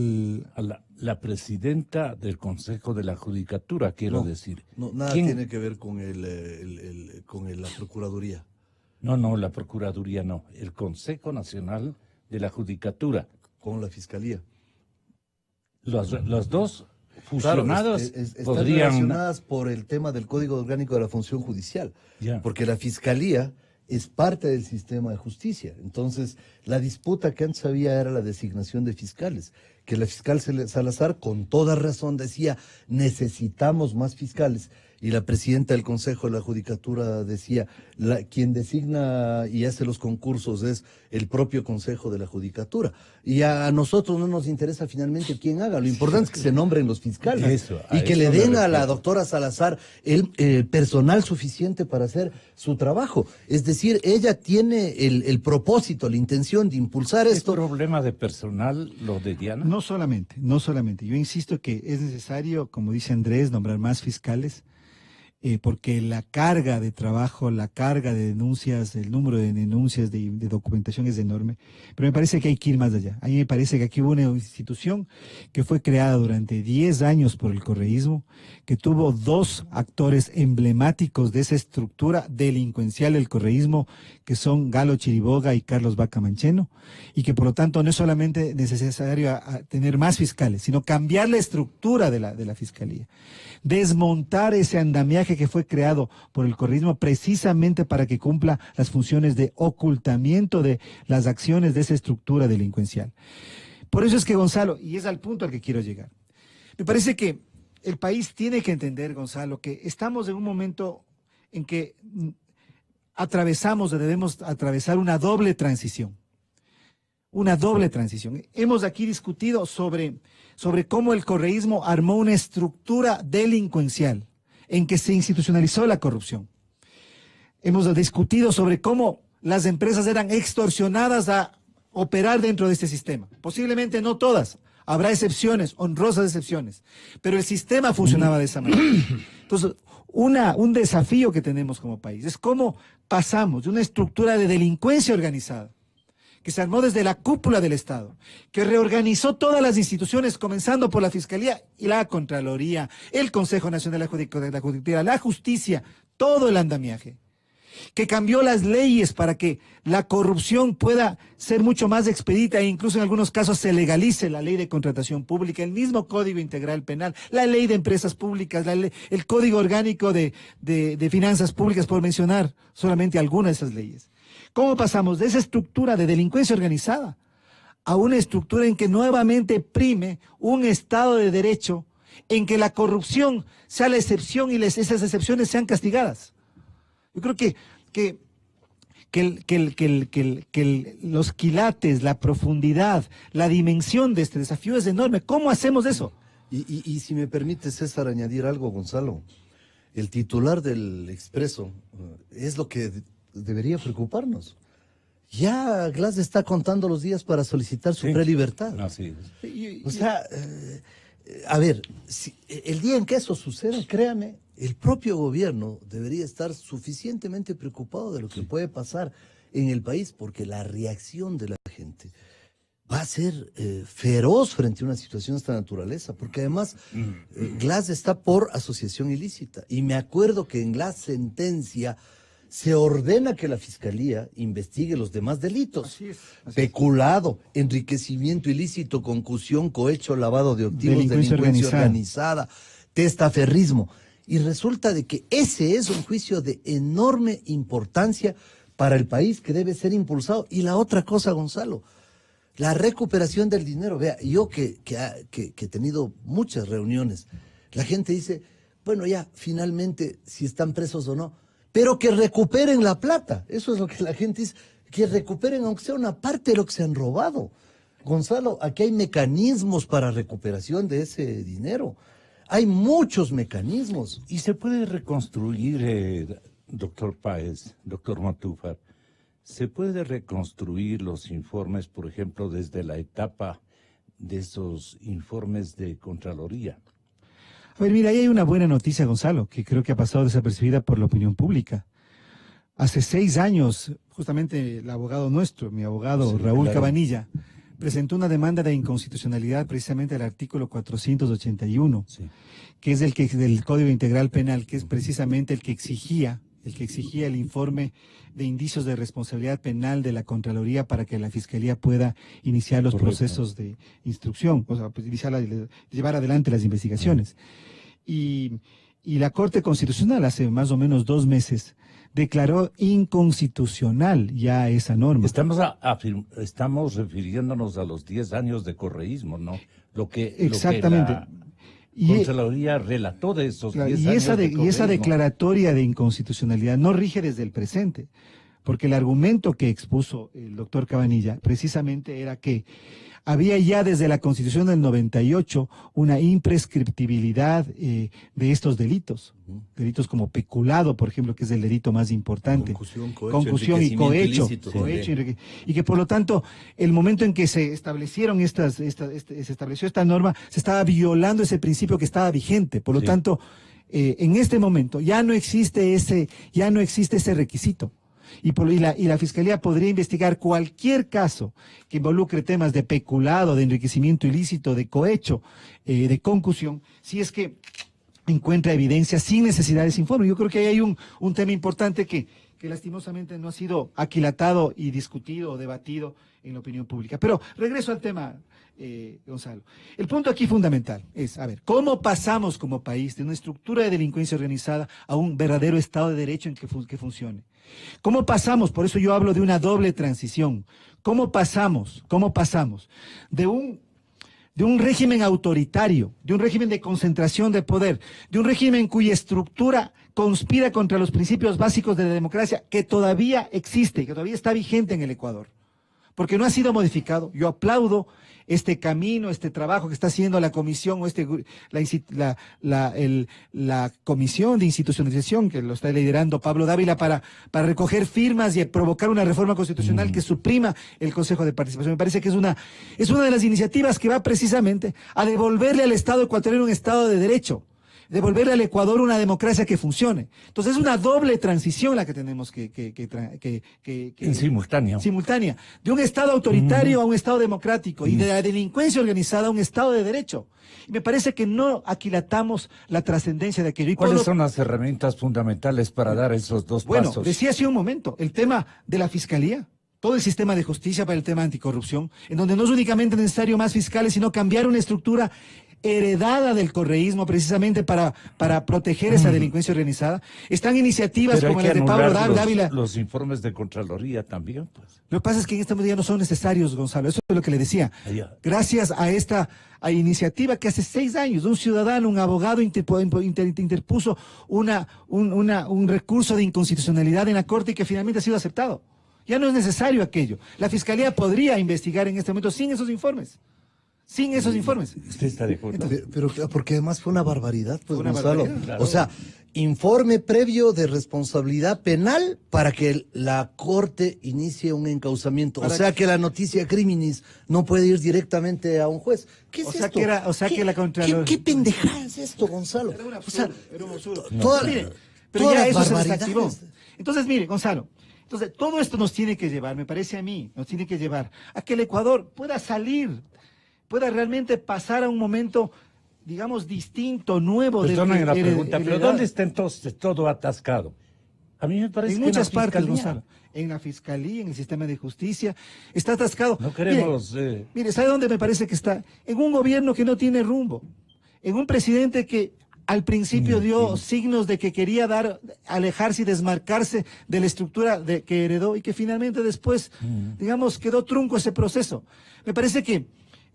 la presidenta del Consejo de la Judicatura, quiero decir. No, nada tiene que ver con la Procuraduría. No, la Procuraduría no. El Consejo Nacional de la Judicatura. Con la Fiscalía. Los dos fusionados están podrían... relacionadas por el tema del Código Orgánico de la Función Judicial. Ya. Porque la Fiscalía es parte del sistema de justicia. Entonces, la disputa que antes había era la designación de fiscales, que la fiscal Salazar con toda razón decía, necesitamos más fiscales, y la presidenta del Consejo de la Judicatura decía, quien designa y hace los concursos es el propio Consejo de la Judicatura, y a nosotros no nos interesa finalmente quién haga, lo importante es que se nombren los fiscales, y que le den a la doctora Salazar el personal suficiente para hacer su trabajo. Es decir, ella tiene el propósito, la intención de impulsar esto. ¿Es problema de personal lo de Diana? No solamente. Yo insisto que es necesario, como dice Andrés, nombrar más fiscales. porque la carga de trabajo, la carga de denuncias, el número de denuncias de documentación es enorme, pero me parece que hay que ir más allá. A mí me parece que aquí hubo una institución que fue creada durante 10 años por el correísmo, que tuvo 2 actores emblemáticos de esa estructura delincuencial del correísmo, que son Galo Chiriboga y Carlos Vaca Mancheno, y que por lo tanto no es solamente necesario tener más fiscales, sino cambiar la estructura de la fiscalía, desmontar ese andamiaje que fue creado por el correísmo precisamente para que cumpla las funciones de ocultamiento de las acciones de esa estructura delincuencial. Por eso es que, Gonzalo, y es al punto al que quiero llegar, me parece que el país tiene que entender, Gonzalo, que estamos en un momento en que debemos atravesar una doble transición. Una doble transición. Hemos aquí discutido sobre cómo el correísmo armó una estructura delincuencial en que se institucionalizó la corrupción. Hemos discutido sobre cómo las empresas eran extorsionadas a operar dentro de este sistema. Posiblemente no todas, habrá excepciones, honrosas excepciones, pero el sistema funcionaba de esa manera. Entonces, un desafío que tenemos como país es cómo pasamos de una estructura de delincuencia organizada, que se armó desde la cúpula del Estado, que reorganizó todas las instituciones, comenzando por la Fiscalía y la Contraloría, el Consejo Nacional de la Judicatura, la Justicia, todo el andamiaje, que cambió las leyes para que la corrupción pueda ser mucho más expedita e incluso en algunos casos se legalice la ley de contratación pública, el mismo Código Integral Penal, la ley de empresas públicas, el Código Orgánico de Finanzas Públicas, por mencionar solamente algunas de esas leyes. ¿Cómo pasamos de esa estructura de delincuencia organizada a una estructura en que nuevamente prime un Estado de Derecho, en que la corrupción sea la excepción y esas excepciones sean castigadas? Yo creo que los quilates, la profundidad, la dimensión de este desafío es enorme. ¿Cómo hacemos eso? Y si me permite, César, añadir algo, Gonzalo. El titular del Expreso es lo que debería preocuparnos. Ya Glass está contando los días para solicitar su prelibertad. Así O sea, a ver, el día en que eso suceda, créame, el propio gobierno debería estar suficientemente preocupado de lo que puede pasar en el país, porque la reacción de la gente va a ser feroz frente a una situación de esta naturaleza, porque además Glass está por asociación ilícita. Y me acuerdo que en la sentencia se ordena que la Fiscalía investigue los demás delitos. Así es. Peculado, enriquecimiento ilícito, concusión, cohecho, lavado de activos, delincuencia organizada, testaferrismo. Y resulta de que ese es un juicio de enorme importancia para el país que debe ser impulsado. Y la otra cosa, Gonzalo, la recuperación del dinero. Vea, yo que he tenido muchas reuniones, la gente dice, bueno, ya, finalmente, si están presos o no, pero que recuperen la plata. Eso es lo que la gente dice, que recuperen aunque sea una parte de lo que se han robado. Gonzalo, aquí hay mecanismos para recuperación de ese dinero. Hay muchos mecanismos. ¿Y se puede reconstruir, doctor Páez, doctor Matúfar, se puede reconstruir los informes, por ejemplo, desde la etapa de esos informes de Contraloría? A ver, mira, ahí hay una buena noticia, Gonzalo, que creo que ha pasado desapercibida por la opinión pública. Hace 6 años, justamente el abogado nuestro, mi abogado Sí, Raúl claro. Cabanilla, presentó una demanda de inconstitucionalidad precisamente al artículo 481, Sí. que es del Código Integral Penal, que es precisamente el que exigía el informe de indicios de responsabilidad penal de la Contraloría para que la Fiscalía pueda iniciar los Correcto. procesos de instrucción, o sea, pues, llevar adelante las investigaciones. Y la Corte Constitucional hace más o menos 2 meses declaró inconstitucional ya esa norma. Estamos refiriéndonos a los 10 años de correísmo, ¿no? Exactamente. Lo que la Contraloría relató de esos Claro, 10 y años esa de y esa correísmo. declaratoria de inconstitucionalidad no rige desde el presente, porque el argumento que expuso el doctor Cabanilla precisamente era que había ya desde la Constitución del 98 una imprescriptibilidad de estos delitos. Delitos como peculado, por ejemplo, que es el delito más importante. Concusión y cohecho. Y que por lo tanto, el momento en que se establecieron se estableció esta norma, se estaba violando ese principio que estaba vigente. Por lo tanto, en este momento ya no existe ese requisito. Y la Fiscalía podría investigar cualquier caso que involucre temas de peculado, de enriquecimiento ilícito, de cohecho, de concusión, si es que encuentra evidencia sin necesidad de ese informe. Yo creo que ahí hay un tema importante que lastimosamente no ha sido aquilatado y discutido o debatido en la opinión pública. Pero regreso al tema, Gonzalo. El punto aquí fundamental es, a ver, ¿cómo pasamos como país de una estructura de delincuencia organizada a un verdadero Estado de Derecho en que funcione? ¿Cómo pasamos? Por eso yo hablo de una doble transición. ¿Cómo pasamos de un régimen autoritario, de un régimen de concentración de poder, de un régimen cuya estructura conspira contra los principios básicos de la democracia que todavía existe, que todavía está vigente en el Ecuador? Porque no ha sido modificado. Yo aplaudo este camino, este trabajo que está haciendo la comisión o la comisión de institucionalización que lo está liderando Pablo Dávila para recoger firmas y provocar una reforma constitucional que suprima el Consejo de Participación. Me parece que es una de las iniciativas que va precisamente a devolverle al Estado ecuatoriano un Estado de Derecho, devolverle al Ecuador una democracia que funcione. Entonces es una doble transición la que tenemos en simultánea, de un Estado autoritario a un Estado democrático y de la delincuencia organizada a un Estado de Derecho. Y me parece que no aquilatamos la trascendencia de aquello. ¿Cuáles son las herramientas fundamentales para dar esos dos pasos? Bueno, decía hace un momento, el tema de la Fiscalía, todo el sistema de justicia para el tema de anticorrupción, en donde no es únicamente necesario más fiscales, sino cambiar una estructura heredada del correísmo precisamente para proteger esa delincuencia organizada. Están iniciativas como las de Pablo Dávila. Los informes de Contraloría también, pues. Lo que pasa es que en este momento ya no son necesarios, Gonzalo. Eso es lo que le decía. Gracias a esta iniciativa que hace 6 años un ciudadano, un abogado interpuso un recurso de inconstitucionalidad en la Corte y que finalmente ha sido aceptado. Ya no es necesario aquello. La Fiscalía podría investigar en este momento sin esos informes. ¿Usted está de acuerdo? Pero porque además fue una barbaridad, pues, una Gonzalo. barbaridad. Claro. O sea, informe previo de responsabilidad penal para que la Corte inicie un encauzamiento. O sea que la noticia criminis no puede ir directamente a un juez. ¿Qué es esto? Que la Contraloría... ¿Qué pendejada es esto, Gonzalo? Era un absurdo, era un absurdo. Pero ya eso se desactivó. Entonces, mire, Gonzalo, todo esto nos tiene que llevar, me parece a mí, nos tiene que llevar a que el Ecuador pueda realmente pasar a un momento, digamos, distinto, nuevo. Perdonen la pregunta, pero ¿dónde está entonces todo atascado? A mí me parece en que muchas partes, Fiscalía. Gonzalo. En la Fiscalía, en el sistema de justicia, está atascado. No queremos... Mire, ¿sabe dónde me parece que está? En un gobierno que no tiene rumbo, en un presidente que al principio dio signos de que quería alejarse y desmarcarse de la estructura que heredó y que finalmente después, digamos, quedó trunco ese proceso. Me parece que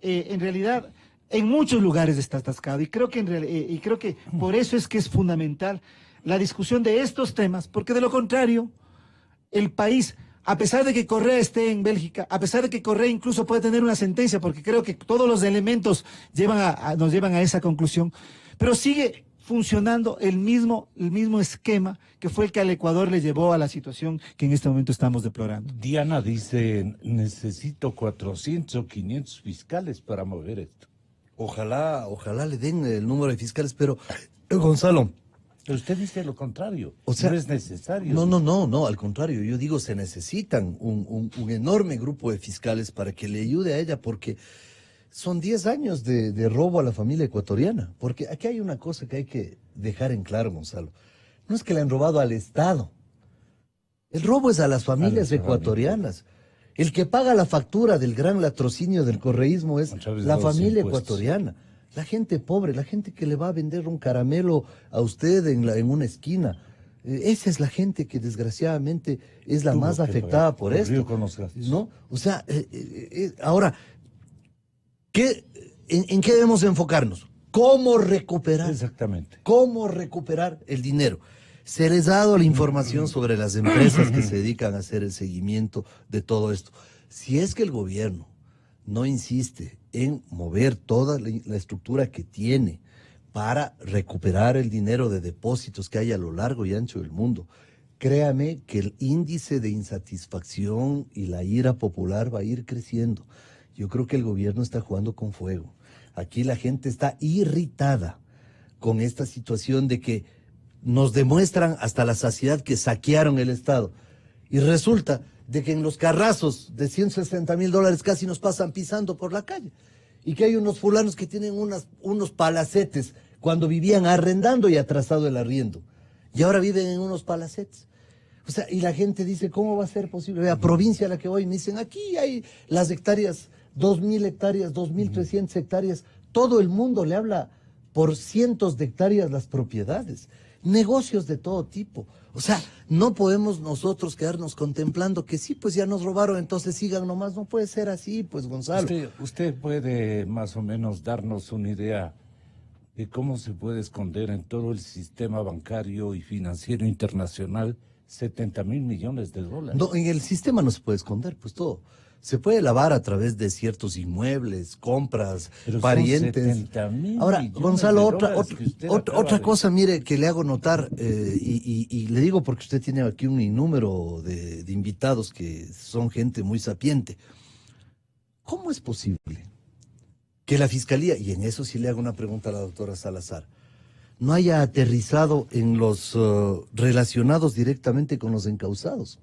en realidad en muchos lugares está atascado y creo que por eso es que es fundamental la discusión de estos temas, porque de lo contrario el país, a pesar de que Correa esté en Bélgica, a pesar de que Correa incluso puede tener una sentencia, porque creo que todos los elementos nos llevan a esa conclusión, pero sigue funcionando el mismo esquema que fue el que al Ecuador le llevó a la situación que en este momento estamos deplorando. Diana dice, necesito 400 o 500 fiscales para mover esto. Ojalá le den el número de fiscales, pero Gonzalo... Pero usted dice lo contrario, o sea, no es necesario. No, al contrario, yo digo se necesitan un enorme grupo de fiscales para que le ayude a ella, porque son 10 años de robo a la familia ecuatoriana, porque aquí hay una cosa que hay que dejar en claro, Gonzalo, no es que le han robado al Estado, el robo es a las familias ecuatorianas. El que paga la factura del gran latrocinio del correísmo es la familia ecuatoriana. La gente pobre, la gente que le va a vender un caramelo a usted en una esquina. Esa es la gente que desgraciadamente es la más afectada por esto. ¿No? O sea, ahora, ¿en qué debemos enfocarnos? ¿Cómo recuperar? Exactamente. ¿Cómo recuperar el dinero? Se les ha dado la información sobre las empresas que se dedican a hacer el seguimiento de todo esto. Si es que el gobierno no insiste en mover toda la estructura que tiene para recuperar el dinero de depósitos que hay a lo largo y ancho del mundo, créame que el índice de insatisfacción y la ira popular va a ir creciendo. Yo creo que el gobierno está jugando con fuego. Aquí la gente está irritada con esta situación de que nos demuestran hasta la saciedad que saquearon el Estado. Y resulta de que en los carrazos de $160,000 casi nos pasan pisando por la calle. Y que hay unos fulanos que tienen unos palacetes cuando vivían arrendando y atrasado el arriendo. Y ahora viven en unos palacetes. O sea, y la gente dice, ¿cómo va a ser posible? Vea, provincia a la que voy, me dicen, aquí hay las hectáreas, 2.000 hectáreas, 2.300 hectáreas. Todo el mundo le habla por cientos de hectáreas las propiedades. Negocios de todo tipo. O sea, no podemos nosotros quedarnos contemplando que sí, pues ya nos robaron, entonces sigan nomás. No puede ser así, pues, Gonzalo. Usted puede más o menos darnos una idea de cómo se puede esconder en todo el sistema bancario y financiero internacional 70,000 millones de dólares. No, en el sistema no se puede esconder, pues todo. Se puede lavar a través de ciertos inmuebles, compras, Pero parientes. son 70,000 Ahora, millones Gonzalo, de dólares que usted acaba otra de- cosa, mire, que le hago notar, y le digo porque usted tiene aquí un innúmero de invitados que son gente muy sapiente. ¿Cómo es posible que la Fiscalía, y en eso sí le hago una pregunta a la doctora Salazar, no haya aterrizado en los relacionados directamente con los encausados?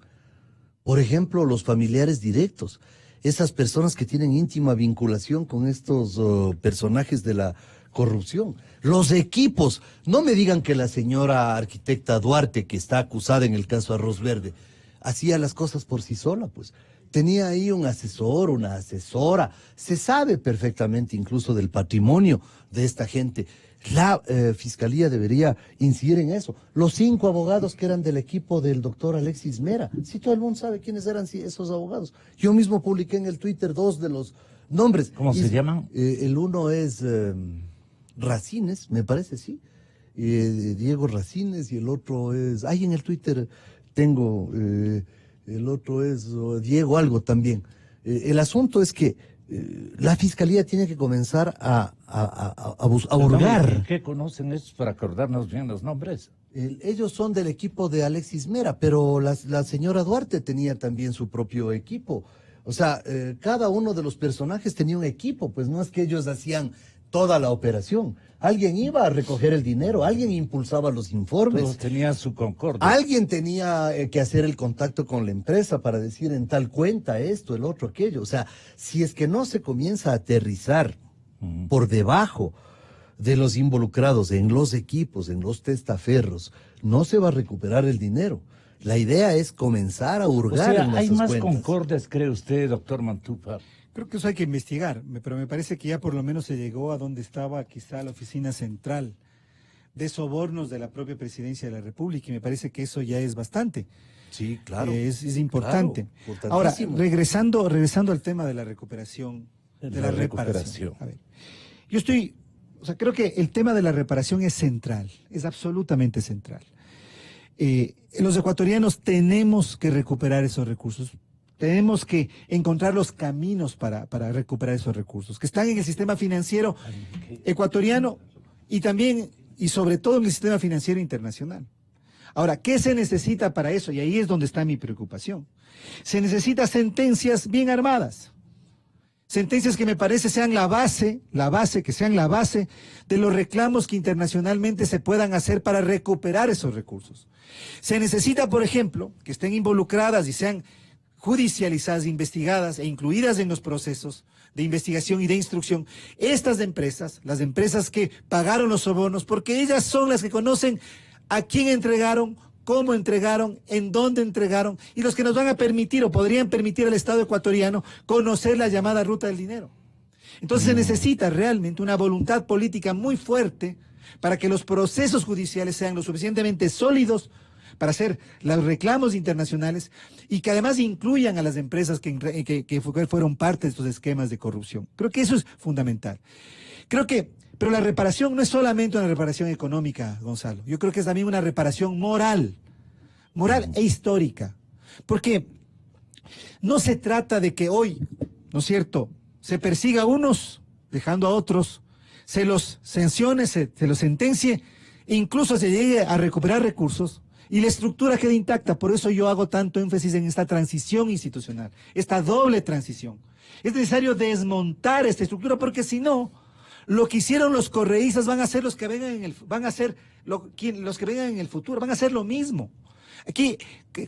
Por ejemplo, los familiares directos, esas personas que tienen íntima vinculación con estos personajes de la corrupción. Los equipos, no me digan que la señora arquitecta Duarte, que está acusada en el caso Arroz Verde, hacía las cosas por sí sola, pues. Tenía ahí un asesor, una asesora, se sabe perfectamente incluso del patrimonio de esta gente. La Fiscalía debería incidir en eso. Los 5 abogados que eran del equipo del doctor Alexis Mera, si todo el mundo sabe quiénes eran esos abogados. Yo mismo publiqué en el Twitter 2 de los nombres. ¿Cómo se llaman? El uno es Racines, me parece, sí. Diego Racines, y el otro es... Ahí en el Twitter tengo... el otro es Diego algo también. El asunto es que la Fiscalía tiene que comenzar a hurgar. ¿Qué conocen estos para acordarnos bien los nombres? Ellos son del equipo de Alexis Mera, pero la señora Duarte tenía también su propio equipo. O sea, cada uno de los personajes tenía un equipo, pues no es que ellos hacían toda la operación. Alguien iba a recoger el dinero, alguien impulsaba los informes. Todos tenían su concordia. Alguien tenía que hacer el contacto con la empresa para decir en tal cuenta esto, el otro, aquello. O sea, si es que no se comienza a aterrizar por debajo de los involucrados en los equipos, en los testaferros, no se va a recuperar el dinero. La idea es comenzar a O hurgar sea, en ¿hay esas más cuentas. concordias, cree usted, doctor Mantúfar? Creo que eso hay que investigar, pero me parece que ya por lo menos se llegó a donde estaba quizá la oficina central de sobornos de la propia presidencia de la República, y me parece que eso ya es bastante. Sí, claro. Es importante. Claro, Ahora, importantísimo. regresando al tema de la recuperación, de la reparación. A ver, creo que el tema de la reparación es central, es absolutamente central. Los ecuatorianos tenemos que recuperar esos recursos. Tenemos que encontrar los caminos para recuperar esos recursos, que están en el sistema financiero ecuatoriano y también, y sobre todo en el sistema financiero internacional. Ahora, ¿qué se necesita para eso? Y ahí es donde está mi preocupación. Se necesitan sentencias bien armadas. Sentencias que me parece sean que sean la base de los reclamos que internacionalmente se puedan hacer para recuperar esos recursos. Se necesita, por ejemplo, que estén involucradas y sean judicializadas, investigadas e incluidas en los procesos de investigación y de instrucción estas empresas, las empresas que pagaron los sobornos, porque ellas son las que conocen a quién entregaron, cómo entregaron, en dónde entregaron, y los que nos van a permitir o podrían permitir al Estado ecuatoriano conocer la llamada ruta del dinero. Entonces se necesita realmente una voluntad política muy fuerte para que los procesos judiciales sean lo suficientemente sólidos para hacer los reclamos internacionales y que además incluyan a las empresas que fueron parte de estos esquemas de corrupción. Creo que eso es fundamental. Pero la reparación no es solamente una reparación económica, Gonzalo. Yo creo que es también una reparación moral e histórica. Porque no se trata de que hoy, ¿no es cierto?, se persiga a unos, dejando a otros, se los sancione, se los sentencie, e incluso se llegue a recuperar recursos y la estructura quede intacta. Por eso yo hago tanto énfasis en esta transición institucional, esta doble transición. Es necesario desmontar esta estructura porque si no, Lo que hicieron los correístas van a ser los que vengan los que vengan en el futuro, van a hacer lo mismo. Aquí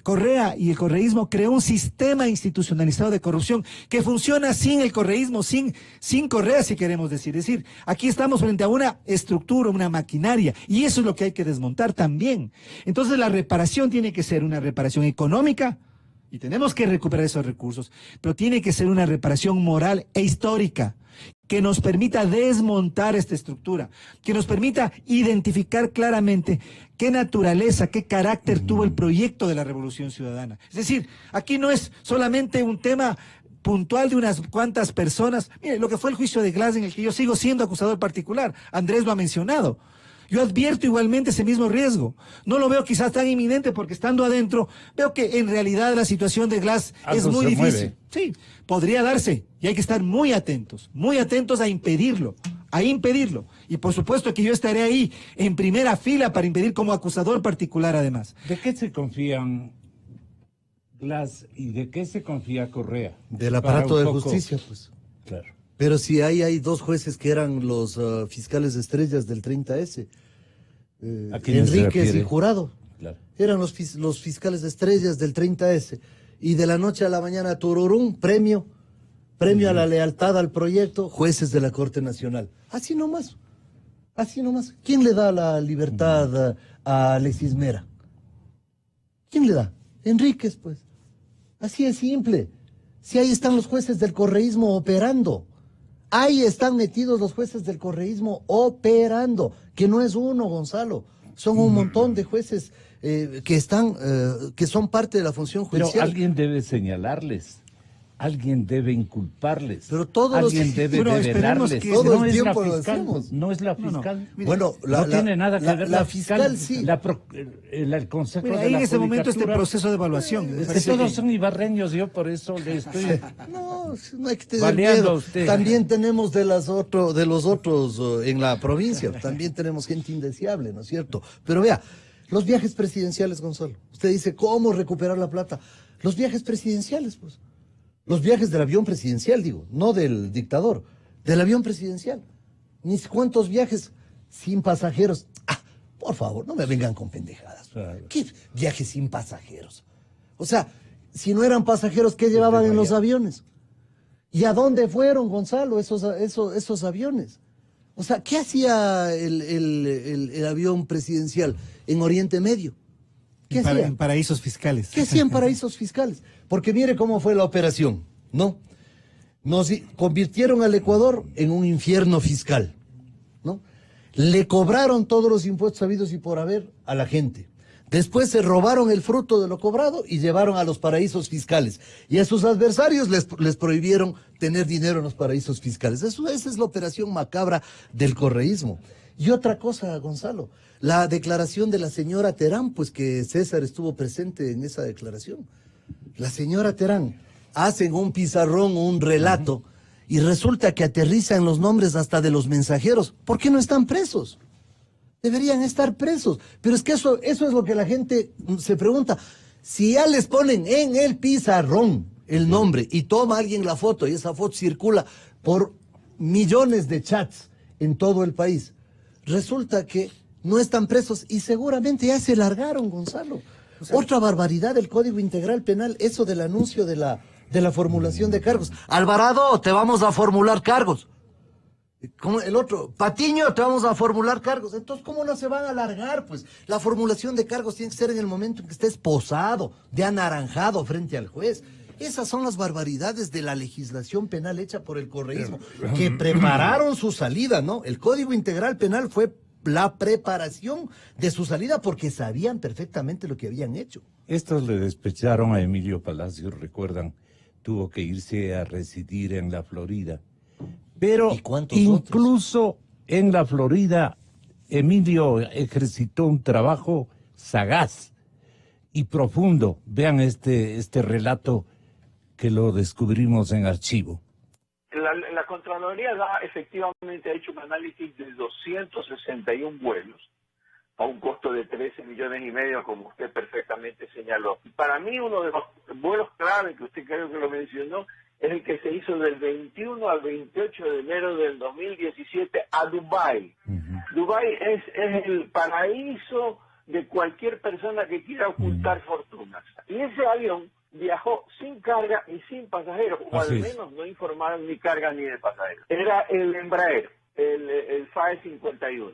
Correa y el correísmo creó un sistema institucionalizado de corrupción que funciona sin el correísmo, sin Correa, si queremos decir. Es decir, aquí estamos frente a una estructura, una maquinaria, y eso es lo que hay que desmontar también. Entonces la reparación tiene que ser una reparación económica, y tenemos que recuperar esos recursos, pero tiene que ser una reparación moral e histórica, que nos permita desmontar esta estructura, que nos permita identificar claramente qué naturaleza, qué carácter tuvo el proyecto de la Revolución Ciudadana. Es decir, aquí no es solamente un tema puntual de unas cuantas personas. Mire, lo que fue el juicio de Glass, en el que yo sigo siendo acusador particular, Andrés lo ha mencionado. Yo advierto igualmente ese mismo riesgo. No lo veo quizás tan inminente porque estando adentro, veo que en realidad la situación de Glass es muy difícil. Sí, podría darse y hay que estar muy atentos a impedirlo, Y por supuesto que yo estaré ahí en primera fila para impedir como acusador particular además. ¿De qué se confían Glass y de qué se confía Correa? Del aparato de justicia, pues. Claro. Pero si hay dos jueces que eran los fiscales estrellas del 30S, Enríquez y Jurado. Claro. Eran los fiscales estrellas del 30S. Y de la noche a la mañana, tururum, premio a la lealtad al proyecto, jueces de la Corte Nacional. Así nomás. ¿Quién le da la libertad a Alexis Mera? ¿Quién le da? Enríquez, pues. Así es simple. Si ahí están los jueces del correísmo operando. Ahí están metidos los jueces del correísmo operando, que no es uno, Gonzalo, son un montón de jueces que son parte de la función judicial. Pero alguien debe señalarles, alguien debe inculparles, pero todos alguien debe develarles. Todo el es tiempo la fiscal, lo hacemos. No es la fiscal. No. Bueno, no tiene nada que ver la fiscal sí. El Consejo Mira, de ahí la en ese momento este Judicatura, proceso de evaluación. es que todos son ibarreños, yo por eso le estoy No hay que tener baleando miedo. a usted. También tenemos de los otros en la provincia, también tenemos gente indeseable, ¿no es cierto? Pero vea, los viajes presidenciales, Gonzalo. Usted dice, ¿cómo recuperar la plata? Los viajes presidenciales, pues. Los viajes del avión presidencial, digo, no del dictador, del avión presidencial. Ni cuántos viajes sin pasajeros. Por favor, no me vengan con pendejadas. Claro. ¿Qué viajes sin pasajeros? O sea, si no eran pasajeros, ¿qué llevaban en los aviones? ¿Y a dónde fueron, Gonzalo, esos aviones? O sea, ¿qué hacía el avión presidencial en Oriente Medio? ¿Qué hacía? En paraísos fiscales. ¿Qué hacían paraísos fiscales? Porque mire cómo fue la operación, ¿no? Nos convirtieron al Ecuador en un infierno fiscal, ¿no? Le cobraron todos los impuestos habidos y por haber a la gente. Después se robaron el fruto de lo cobrado y llevaron a los paraísos fiscales. Y a sus adversarios les prohibieron tener dinero en los paraísos fiscales. Esa es la operación macabra del correísmo. Y otra cosa, Gonzalo, la declaración de la señora Terán, pues que César estuvo presente en esa declaración. La señora Terán hace en un pizarrón un relato y resulta que aterrizan los nombres hasta de los mensajeros. ¿Por qué no están presos? Deberían estar presos. Pero es que eso es lo que la gente se pregunta. Si ya les ponen en el pizarrón el nombre y toma alguien la foto y esa foto circula por millones de chats en todo el país, resulta que no están presos y seguramente ya se largaron, Gonzalo. O sea, otra barbaridad del Código Integral Penal, eso del anuncio de la formulación de cargos. Alvarado, te vamos a formular cargos. Como el otro, Patiño, te vamos a formular cargos. Entonces, ¿cómo no se van a alargar? Pues la formulación de cargos tiene que ser en el momento en que estés posado, de anaranjado frente al juez. Esas son las barbaridades de la legislación penal hecha por el correísmo, que prepararon su salida, ¿no? El Código Integral Penal fue la preparación de su salida porque sabían perfectamente lo que habían hecho. Estos le despecharon a Emilio Palacios, recuerdan, tuvo que irse a residir en la Florida. Pero incluso en la Florida, Emilio ejercitó un trabajo sagaz y profundo. Vean este relato que lo descubrimos en archivo. La Contraloría efectivamente ha hecho un análisis de 261 vuelos a un costo de 13,5 millones, como usted perfectamente señaló. Para mí uno de los vuelos clave que usted creo que lo mencionó es el que se hizo del 21 al 28 de enero del 2017 a Dubái. Dubái es el paraíso de cualquier persona que quiera ocultar fortunas. Y ese avión viajó sin carga y sin pasajeros, o al menos no informaron ni carga ni de pasajeros. Era el Embraer, el FAE 51.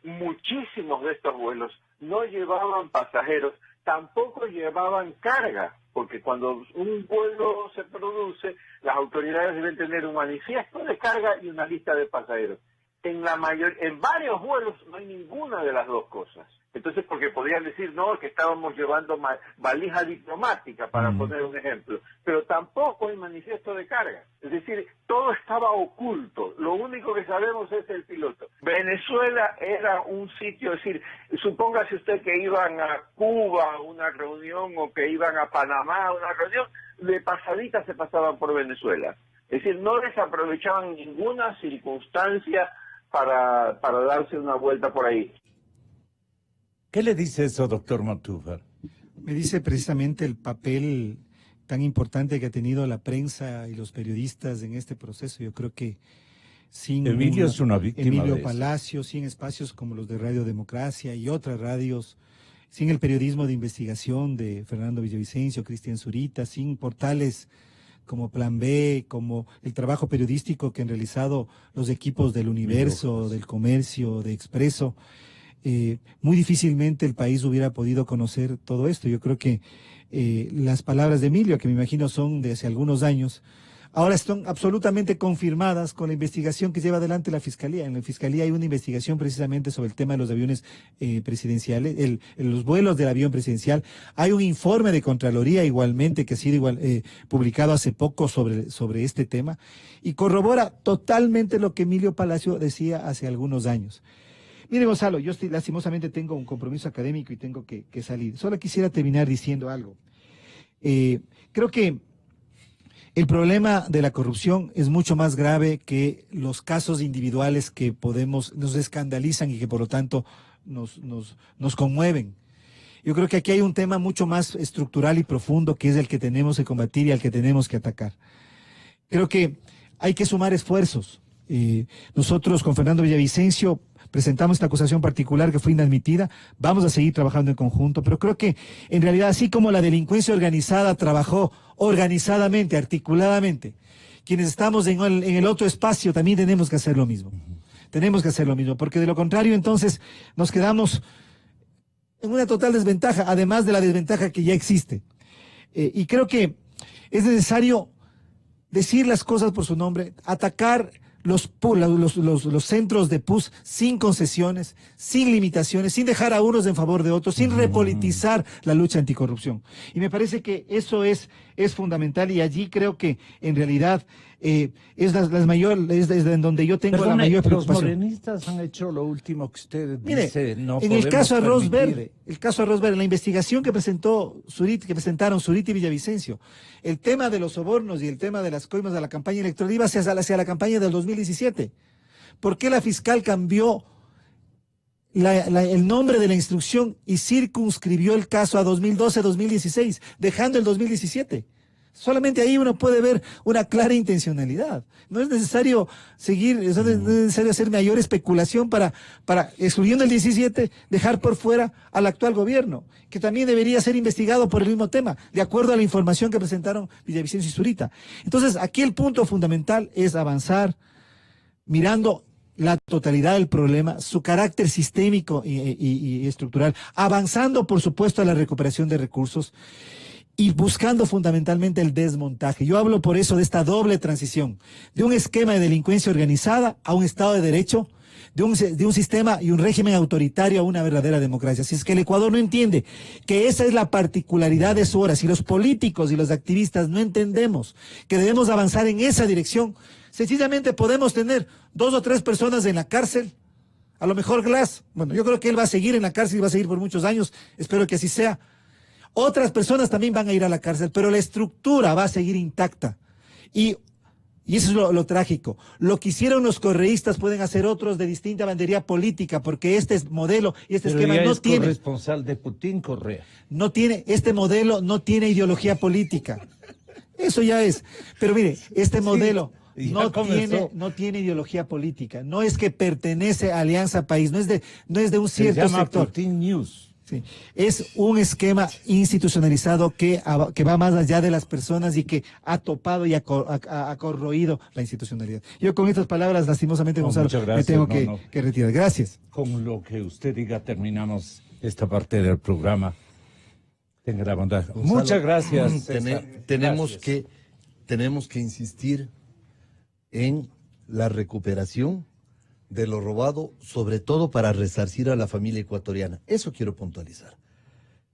Muchísimos de estos vuelos no llevaban pasajeros, tampoco llevaban carga, porque cuando un vuelo se produce, las autoridades deben tener un manifiesto de carga y una lista de pasajeros. En varios vuelos no hay ninguna de las dos cosas. Entonces, porque podrían decir, no, que estábamos llevando valija diplomática, para poner un ejemplo, pero tampoco hay manifiesto de carga. Es decir, todo estaba oculto. Lo único que sabemos es el piloto. Venezuela era un sitio, es decir, supóngase usted que iban a Cuba a una reunión o que iban a Panamá a una reunión, de pasadita se pasaban por Venezuela. Es decir, no desaprovechaban ninguna circunstancia para darse una vuelta por ahí. ¿Qué le dice eso, doctor Montúfar? Me dice precisamente el papel tan importante que ha tenido la prensa y los periodistas en este proceso. Yo creo que sin Emilio es una víctima Emilio de eso. Palacio, sin espacios como los de Radio Democracia y otras radios, sin el periodismo de investigación de Fernando Villavicencio, Cristian Zurita, sin portales como Plan B, como el trabajo periodístico que han realizado los equipos del Universo, del Comercio, de Expreso, muy difícilmente el país hubiera podido conocer todo esto. Yo creo que las palabras de Emilio, que me imagino son de hace algunos años, ahora están absolutamente confirmadas con la investigación que lleva adelante la Fiscalía. En la Fiscalía hay una investigación precisamente sobre el tema de los aviones presidenciales, los vuelos del avión presidencial. Hay un informe de Contraloría igualmente que ha sido publicado hace poco sobre este tema y corrobora totalmente lo que Emilio Palacio decía hace algunos años. Mire, Gonzalo, yo lastimosamente tengo un compromiso académico y tengo que salir. Solo quisiera terminar diciendo algo. Creo que el problema de la corrupción es mucho más grave que los casos individuales que nos escandalizan y que por lo tanto nos conmueven. Yo creo que aquí hay un tema mucho más estructural y profundo que es el que tenemos que combatir y al que tenemos que atacar. Creo que hay que sumar esfuerzos. Nosotros con Fernando Villavicencio presentamos esta acusación particular que fue inadmitida, vamos a seguir trabajando en conjunto, pero creo que en realidad así como la delincuencia organizada trabajó organizadamente, articuladamente, quienes estamos en el otro espacio también tenemos que hacer lo mismo. Tenemos que hacer lo mismo, porque de lo contrario entonces nos quedamos en una total desventaja, además de la desventaja que ya existe. Y creo que es necesario decir las cosas por su nombre, atacar los centros de PUS sin concesiones, sin limitaciones, sin dejar a unos en favor de otros, sin repolitizar la lucha anticorrupción. Y me parece que eso es fundamental y allí creo que en realidad es en donde yo tengo la mayor preocupación. Los morenistas han hecho lo último que usted dice. No en el caso Arroz Verde, la investigación que presentaron Zurita y Villavicencio, el tema de los sobornos y el tema de las coimas de la campaña electoral iba hacia la campaña del 2017. ¿Por qué la fiscal cambió el nombre de la instrucción y circunscribió el caso a 2012-2016, dejando el 2017? Solamente ahí uno puede ver una clara intencionalidad. No es necesario no es necesario hacer mayor especulación para excluyendo el 17, dejar por fuera al actual gobierno, que también debería ser investigado por el mismo tema, de acuerdo a la información que presentaron Villavicencio y Zurita. Entonces, aquí el punto fundamental es avanzar mirando la totalidad del problema, su carácter sistémico y estructural, avanzando, por supuesto, a la recuperación de recursos, y buscando fundamentalmente el desmontaje. Yo hablo por eso de esta doble transición, de un esquema de delincuencia organizada a un Estado de Derecho, de un sistema y un régimen autoritario a una verdadera democracia. Si es que el Ecuador no entiende que esa es la particularidad de su hora, si los políticos y los activistas no entendemos que debemos avanzar en esa dirección, sencillamente podemos tener 2 o 3 personas en la cárcel, a lo mejor Glass, bueno, yo creo que él va a seguir en la cárcel y va a seguir por muchos años, espero que así sea. Otras personas también van a ir a la cárcel, pero la estructura va a seguir intacta. Y eso es lo trágico. Lo que hicieron los correístas pueden hacer otros de distinta bandería política, porque este modelo y este esquema no tiene... Pero corresponsal de Putin, Correa. Este modelo no tiene ideología política. Eso ya es. Pero mire, este modelo ya comenzó. no tiene ideología política. No es que pertenece a Alianza País, no es de un Se cierto llama sector. Putin News. Sí. Es un esquema institucionalizado que va más allá de las personas y que ha topado y ha corroído la institucionalidad. Yo con estas palabras, lastimosamente, No, Gonzalo, muchas me gracias. tengo No. que retirar. Gracias. Con lo que usted diga, terminamos esta parte del programa. Tenga la bondad. Gonzalo, Muchas gracias. César. tenemos Gracias. que insistir en la recuperación de lo robado, sobre todo para resarcir a la familia ecuatoriana. Eso quiero puntualizar.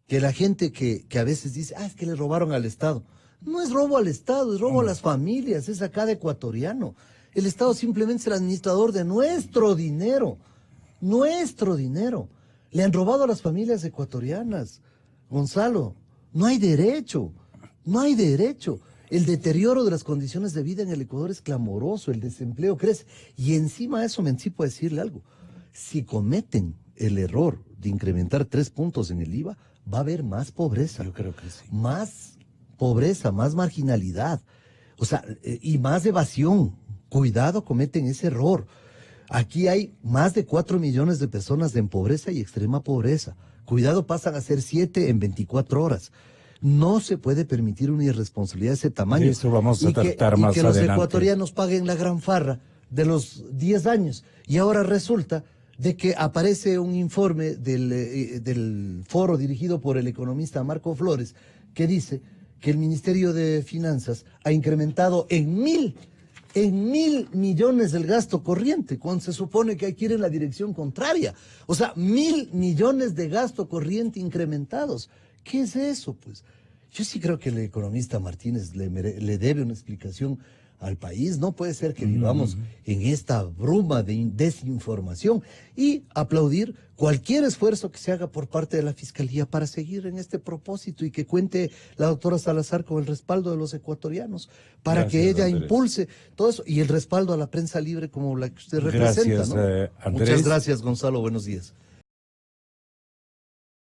Que la gente que a veces dice, es que le robaron al Estado. No es robo al Estado, es robo a las familias, es a cada ecuatoriano. El Estado simplemente es el administrador de nuestro dinero. Nuestro dinero. Le han robado a las familias ecuatorianas. Gonzalo, no hay derecho. No hay derecho. El deterioro de las condiciones de vida en el Ecuador es clamoroso, el desempleo crece. Y encima de eso me anticipo a decirle algo. Si cometen el error de incrementar 3 puntos en el IVA, va a haber más pobreza. Yo creo que sí. Más pobreza, más marginalidad. O sea, y más evasión. Cuidado, cometen ese error. Aquí hay más de 4 millones de personas en pobreza y extrema pobreza. Cuidado, pasan a ser 7 en 24 horas. No se puede permitir una irresponsabilidad de ese tamaño. Eso vamos a tratar más y que los adelante. ecuatorianos paguen la gran farra de los 10 años. Y ahora resulta de que aparece un informe del foro dirigido por el economista Marco Flores que dice que el Ministerio de Finanzas ha incrementado en mil millones del gasto corriente, cuando se supone que hay que ir en la dirección contraria. O sea, 1.000 millones de gasto corriente incrementados. ¿Qué es eso? Pues yo sí creo que el economista Martínez le debe una explicación al país. No puede ser que vivamos en esta bruma de desinformación, y aplaudir cualquier esfuerzo que se haga por parte de la Fiscalía para seguir en este propósito, y que cuente la doctora Salazar con el respaldo de los ecuatorianos para Gracias, que ella Andrés. impulse todo eso, y el respaldo a la prensa libre como la que usted Gracias, representa, ¿no? Andrés. Muchas gracias, Gonzalo. Buenos días.